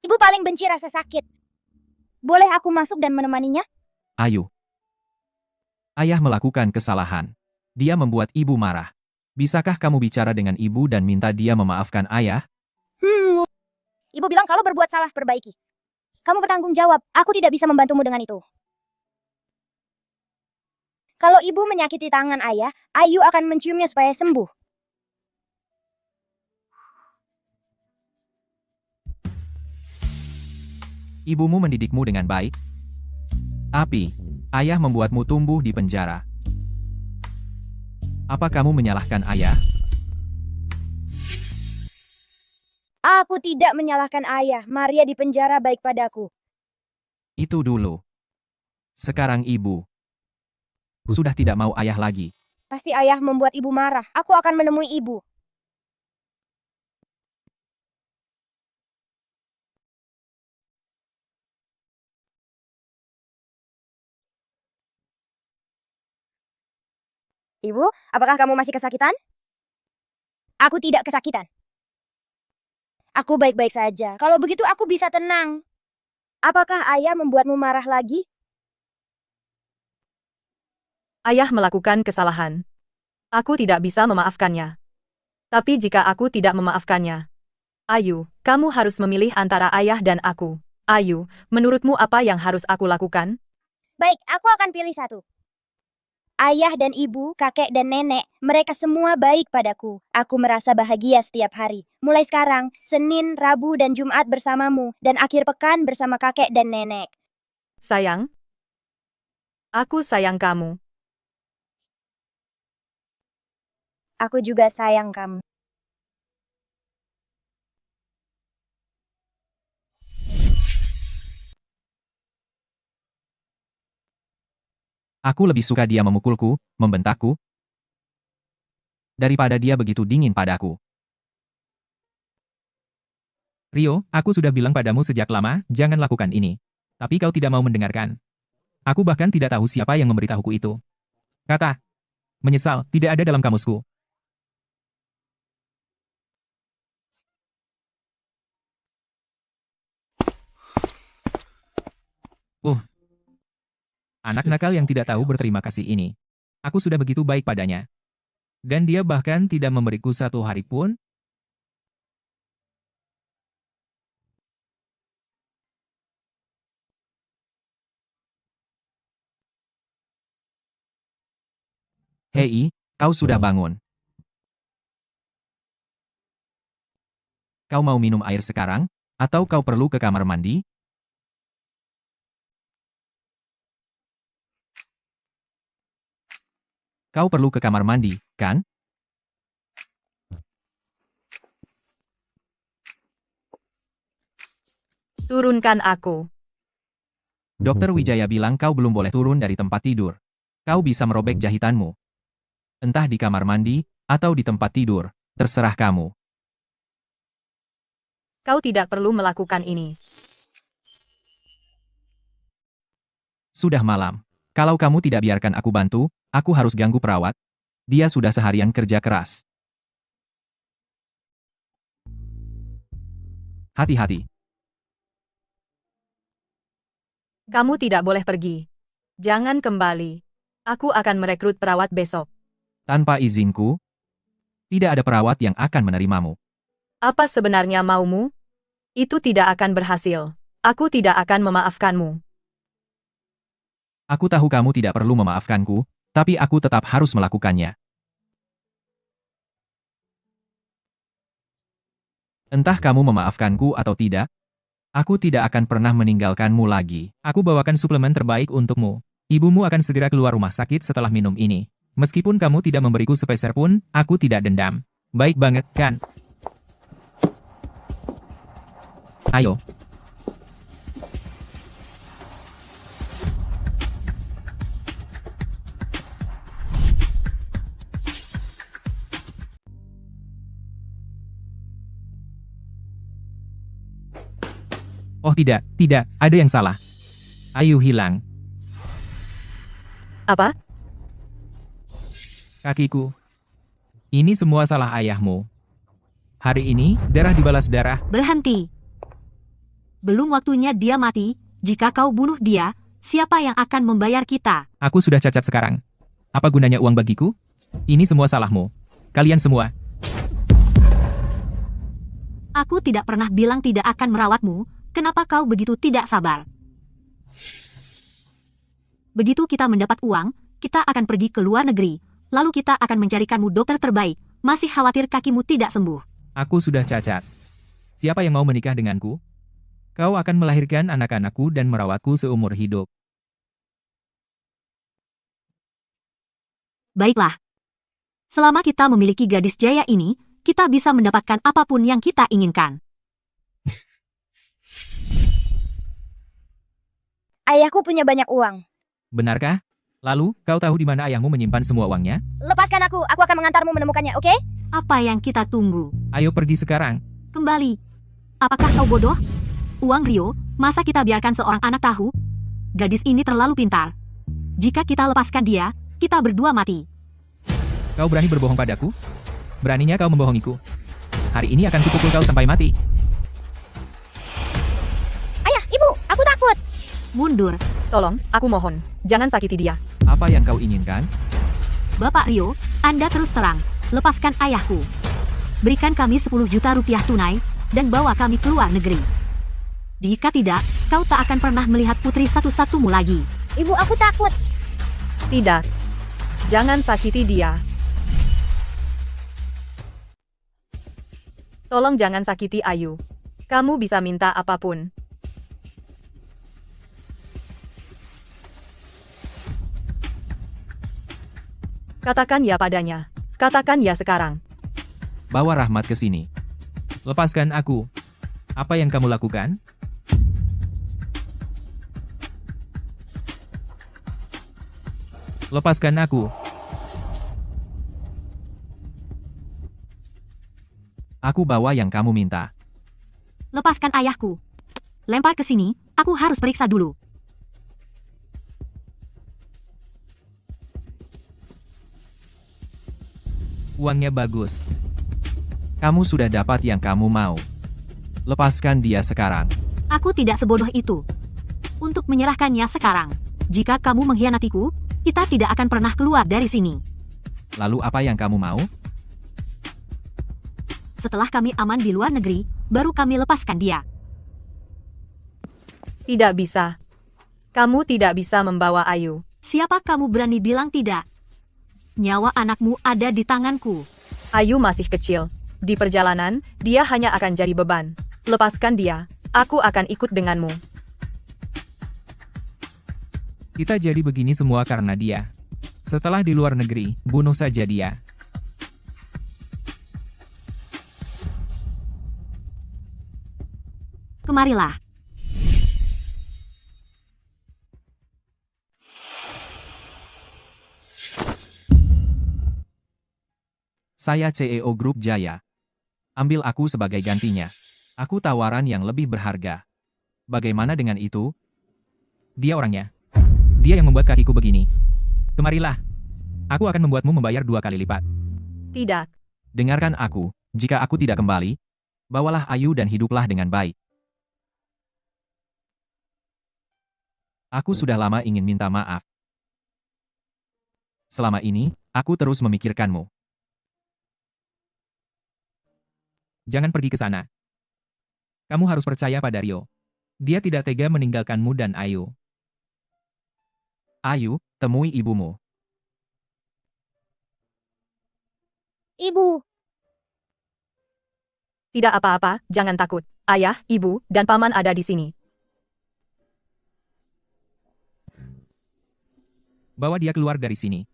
Ibu paling benci rasa sakit. Boleh aku masuk dan menemaninya? Ayu. Ayah melakukan kesalahan. Dia membuat ibu marah. Bisakah kamu bicara dengan ibu dan minta dia memaafkan ayah? Ibu bilang kalau berbuat salah, perbaiki. Kamu bertanggung jawab. Aku tidak bisa membantumu dengan itu. Kalau ibu menyakiti tangan ayah, Ayu akan menciumnya supaya sembuh. Ibumu mendidikmu dengan baik. Tapi, ayah membuatmu tumbuh di penjara. Apa kamu menyalahkan ayah? Aku tidak menyalahkan ayah. Maria di penjara baik padaku. Itu dulu. Sekarang ibu sudah tidak mau ayah lagi. Pasti ayah membuat ibu marah. Aku akan menemui ibu. Ibu, apakah kamu masih kesakitan? Aku tidak kesakitan. Aku baik-baik saja. Kalau begitu aku bisa tenang. Apakah ayah membuatmu marah lagi? Ayah melakukan kesalahan. Aku tidak bisa memaafkannya. Tapi jika aku tidak memaafkannya, Ayu, kamu harus memilih antara ayah dan aku. Ayu, menurutmu apa yang harus aku lakukan? Baik, aku akan pilih satu. Ayah dan ibu, kakek dan nenek, mereka semua baik padaku. Aku merasa bahagia setiap hari. Mulai sekarang, Senin, Rabu, dan Jumat bersamamu, dan akhir pekan bersama kakek dan nenek. Sayang, aku sayang kamu. Aku juga sayang kamu. Aku lebih suka dia memukulku, membentakku, daripada dia begitu dingin padaku. Rio, aku sudah bilang padamu sejak lama, jangan lakukan ini. Tapi kau tidak mau mendengarkan. Aku bahkan tidak tahu siapa yang memberitahuku itu. Kata, menyesal, tidak ada dalam kamusku. Anak nakal yang tidak tahu berterima kasih ini. Aku sudah begitu baik padanya. Dan dia bahkan tidak memberiku satu hari pun. Hei, kau sudah bangun. Kau mau minum air sekarang? Atau kau perlu ke kamar mandi? Kau perlu ke kamar mandi, kan? Turunkan aku. Dokter Wijaya bilang kau belum boleh turun dari tempat tidur. Kau bisa merobek jahitanmu. Entah di kamar mandi, atau di tempat tidur, terserah kamu. Kau tidak perlu melakukan ini. Sudah malam. Kalau kamu tidak biarkan aku bantu, aku harus ganggu perawat. Dia sudah seharian kerja keras. Hati-hati. Kamu tidak boleh pergi. Jangan kembali. Aku akan merekrut perawat besok. Tanpa izinku, tidak ada perawat yang akan menerimamu. Apa sebenarnya maumu? Itu tidak akan berhasil. Aku tidak akan memaafkanmu. Aku tahu kamu tidak perlu memaafkanku, tapi aku tetap harus melakukannya. Entah kamu memaafkanku atau tidak, aku tidak akan pernah meninggalkanmu lagi. Aku bawakan suplemen terbaik untukmu. Ibumu akan segera keluar rumah sakit setelah minum ini. Meskipun kamu tidak memberiku sepeser pun, aku tidak dendam. Baik banget, kan? Ayo. Oh tidak, ada yang salah. Ayu hilang. Apa? Kakiku. Ini semua salah ayahmu. Hari ini, darah dibalas darah. Berhenti. Belum waktunya dia mati. Jika kau bunuh dia, siapa yang akan membayar kita? Aku sudah cacat sekarang. Apa gunanya uang bagiku? Ini semua salahmu. Kalian semua. Aku tidak pernah bilang tidak akan merawatmu. Kenapa kau begitu tidak sabar? Begitu kita mendapat uang, kita akan pergi ke luar negeri. Lalu kita akan mencarikanmu dokter terbaik. Masih khawatir kakimu tidak sembuh. Aku sudah cacat. Siapa yang mau menikah denganku? Kau akan melahirkan anak-anakku dan merawatku seumur hidup. Baiklah. Selama kita memiliki gadis jaya ini, kita bisa mendapatkan apapun yang kita inginkan. Ayahku punya banyak uang. Benarkah? Lalu, kau tahu di mana ayahmu menyimpan semua uangnya? Lepaskan aku akan mengantarmu menemukannya, oke? Apa yang kita tunggu? Ayo pergi sekarang. Kembali. Apakah kau bodoh? Uang Rio, masa kita biarkan seorang anak tahu? Gadis ini terlalu pintar. Jika kita lepaskan dia, kita berdua mati. Kau berani berbohong padaku? Beraninya kau membohongiku. Hari ini akan kupukul kau sampai mati. Ayah, ibu, aku takut. Mundur. Tolong, aku mohon. Jangan sakiti dia. Apa yang kau inginkan? Bapak Rio, Anda terus terang. Lepaskan ayahku. Berikan kami 10 juta rupiah tunai, dan bawa kami keluar negeri. Jika tidak, kau tak akan pernah melihat putri satu-satumu lagi. Ibu, aku takut. Tidak. Jangan sakiti dia. Tolong jangan sakiti Ayu. Kamu bisa minta apapun. Katakan ya padanya. Katakan ya sekarang. Bawa Rahmat ke sini. Lepaskan aku. Apa yang kamu lakukan? Lepaskan aku. Aku bawa yang kamu minta. Lepaskan ayahku. Lempar ke sini, aku harus periksa dulu. Uangnya bagus. Kamu sudah dapat yang kamu mau. Lepaskan dia sekarang. Aku tidak sebodoh itu. Untuk menyerahkannya sekarang. Jika kamu mengkhianatiku, kita tidak akan pernah keluar dari sini. Lalu apa yang kamu mau? Setelah kami aman di luar negeri, baru kami lepaskan dia. Tidak bisa. Kamu tidak bisa membawa Ayu. Siapa kamu berani bilang tidak? Nyawa anakmu ada di tanganku. Ayu masih kecil. Di perjalanan, dia hanya akan jadi beban. Lepaskan dia. Aku akan ikut denganmu. Kita jadi begini semua karena dia. Setelah di luar negeri, bunuh saja dia. Kemarilah. Saya CEO Grup Jaya. Ambil aku sebagai gantinya. Aku tawaran yang lebih berharga. Bagaimana dengan itu? Dia orangnya. Dia yang membuat kakiku begini. Kemarilah. Aku akan membuatmu membayar 2 kali lipat. Tidak. Dengarkan aku, jika aku tidak kembali, bawalah Ayu dan hiduplah dengan baik. Aku sudah lama ingin minta maaf. Selama ini, aku terus memikirkanmu. Jangan pergi ke sana. Kamu harus percaya pada Rio. Dia tidak tega meninggalkanmu dan Ayu. Ayu, temui ibumu. Ibu, Tidak apa-apa, jangan takut. Ayah, ibu, dan paman ada di sini. Bawa dia keluar dari sini.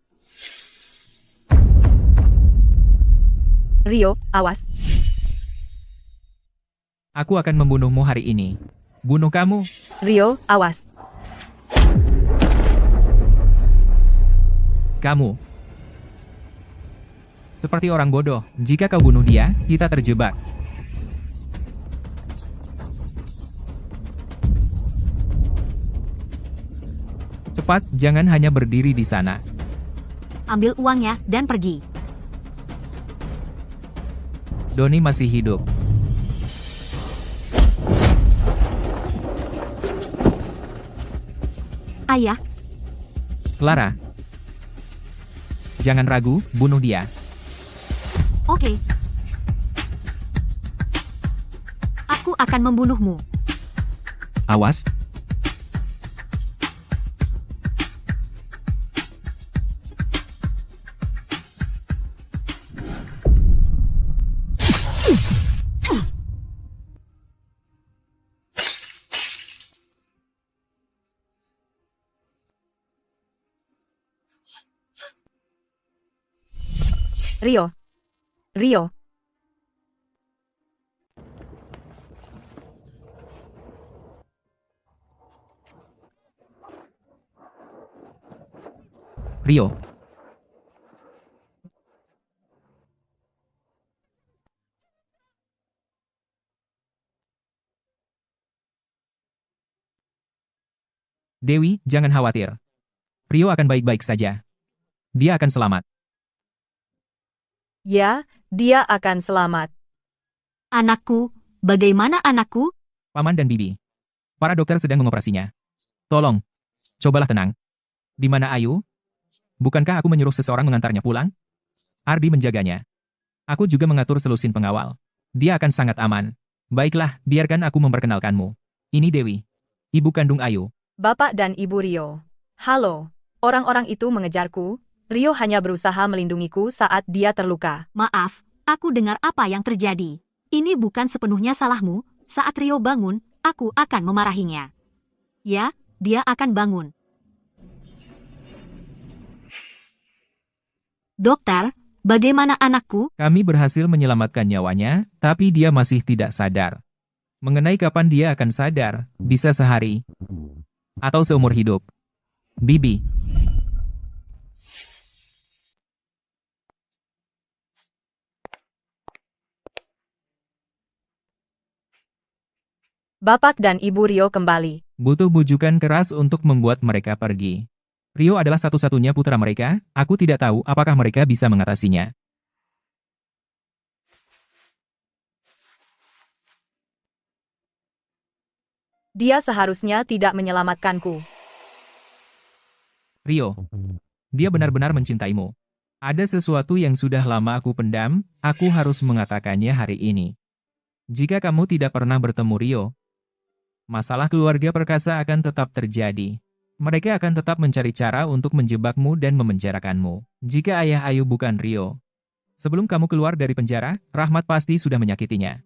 Rio, awas. Aku akan membunuhmu hari ini. Bunuh kamu. Rio, awas. Kamu. Seperti orang bodoh, jika kau bunuh dia, kita terjebak. Cepat, jangan hanya berdiri di sana. Ambil uangnya dan pergi. Doni masih hidup. Ayah, Clara. Jangan ragu, bunuh dia. oke. Aku akan membunuhmu. Awas, Rio. Rio. Rio. Dewi, jangan khawatir. Rio akan baik-baik saja. Dia akan selamat. Ya, dia akan selamat. Anakku, bagaimana anakku? Paman dan Bibi. Para dokter sedang mengoperasinya. Tolong. Cobalah tenang. Di mana Ayu? Bukankah aku menyuruh seseorang mengantarnya pulang? Ardi menjaganya. Aku juga mengatur selusin pengawal. Dia akan sangat aman. Baiklah, biarkan aku memperkenalkanmu. Ini Dewi. Ibu kandung Ayu. Bapak dan Ibu Rio. Halo. Orang-orang itu mengejarku. Rio hanya berusaha melindungiku saat dia terluka. Maaf, aku dengar apa yang terjadi. Ini bukan sepenuhnya salahmu. Saat Rio bangun, aku akan memarahinya. Ya, dia akan bangun. Dokter, bagaimana anakku? Kami berhasil menyelamatkan nyawanya, tapi dia masih tidak sadar. Mengenai kapan dia akan sadar, bisa sehari. Atau seumur hidup. Bibi. Bapak dan Ibu Rio kembali. Butuh bujukan keras untuk membuat mereka pergi. Rio adalah satu-satunya putra mereka, aku tidak tahu apakah mereka bisa mengatasinya. Dia seharusnya tidak menyelamatkanku. Rio, dia benar-benar mencintaimu. Ada sesuatu yang sudah lama aku pendam, aku harus mengatakannya hari ini. Jika kamu tidak pernah bertemu Rio, masalah keluarga perkasa akan tetap terjadi. Mereka akan tetap mencari cara untuk menjebakmu dan memenjarakanmu. Jika ayah Ayu bukan Rio. Sebelum kamu keluar dari penjara, Rahmat pasti sudah menyakitinya.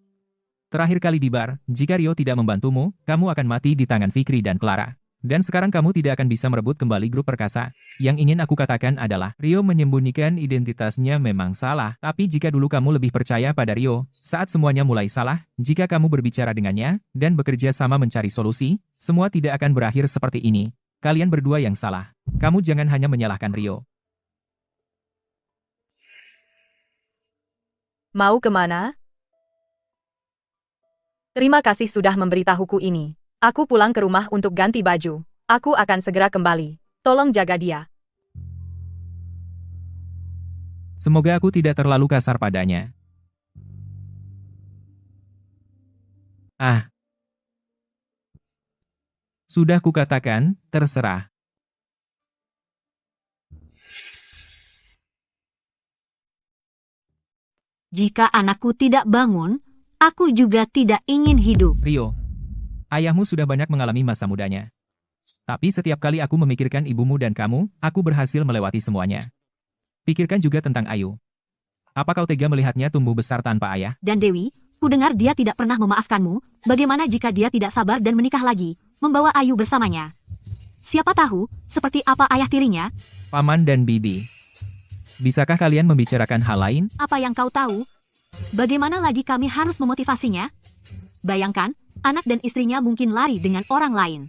Terakhir kali di bar, jika Rio tidak membantumu, kamu akan mati di tangan Fikri dan Clara. Dan sekarang kamu tidak akan bisa merebut kembali grup perkasa. Yang ingin aku katakan adalah, Rio menyembunyikan identitasnya memang salah, tapi jika dulu kamu lebih percaya pada Rio, saat semuanya mulai salah, jika kamu berbicara dengannya, dan bekerja sama mencari solusi, semua tidak akan berakhir seperti ini. Kalian berdua yang salah. Kamu jangan hanya menyalahkan Rio. Mau kemana? Terima kasih sudah memberitahuku ini. Aku pulang ke rumah untuk ganti baju. Aku akan segera kembali. Tolong jaga dia. Semoga aku tidak terlalu kasar padanya. Ah. Sudah kukatakan, terserah. Jika anakku tidak bangun, aku juga tidak ingin hidup. Rio, ayahmu sudah banyak mengalami masa mudanya. Tapi setiap kali aku memikirkan ibumu dan kamu, aku berhasil melewati semuanya. Pikirkan juga tentang Ayu. Apa kau tega melihatnya tumbuh besar tanpa ayah? Dan Dewi, ku dengar dia tidak pernah memaafkanmu. Bagaimana jika dia tidak sabar dan menikah lagi, membawa Ayu bersamanya? Siapa tahu, seperti apa ayah tirinya? Paman dan Bibi. Bisakah kalian membicarakan hal lain? Apa yang kau tahu? Bagaimana lagi kami harus memotivasinya? Bayangkan, anak dan istrinya mungkin lari dengan orang lain.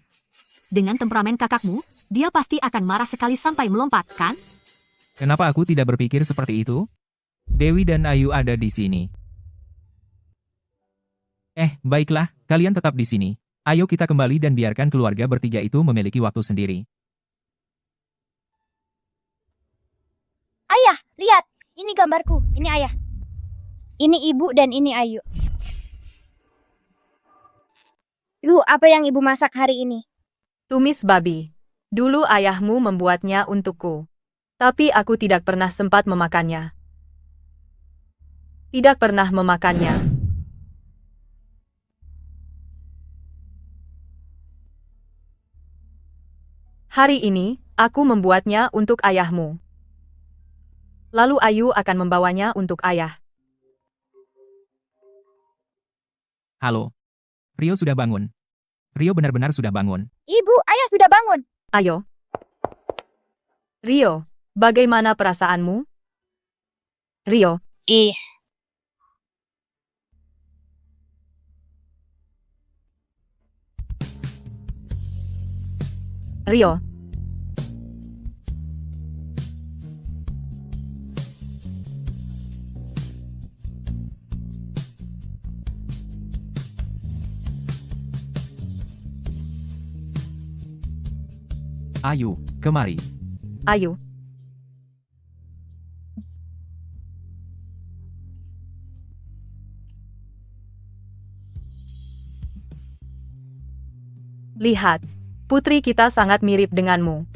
Dengan temperamen kakakmu, dia pasti akan marah sekali sampai melompat, kan? Kenapa aku tidak berpikir seperti itu? Dewi dan Ayu ada di sini. Baiklah, kalian tetap di sini. Ayo kita kembali dan biarkan keluarga bertiga itu memiliki waktu sendiri. Ayah, lihat. Ini gambarku. Ini ayah. Ini ibu dan ini Ayu. Ibu, apa yang ibu masak hari ini? Tumis babi. Dulu ayahmu membuatnya untukku. Tapi aku tidak pernah sempat memakannya. Tidak pernah memakannya. Hari ini, aku membuatnya untuk ayahmu. Lalu Ayu akan membawanya untuk ayah. Halo. Rio sudah bangun. Rio benar-benar sudah bangun. Ibu, ayah sudah bangun. Ayo. Rio, bagaimana perasaanmu? Rio, Rio. Ayu, kemari. Ayu. Lihat, putri kita sangat mirip denganmu.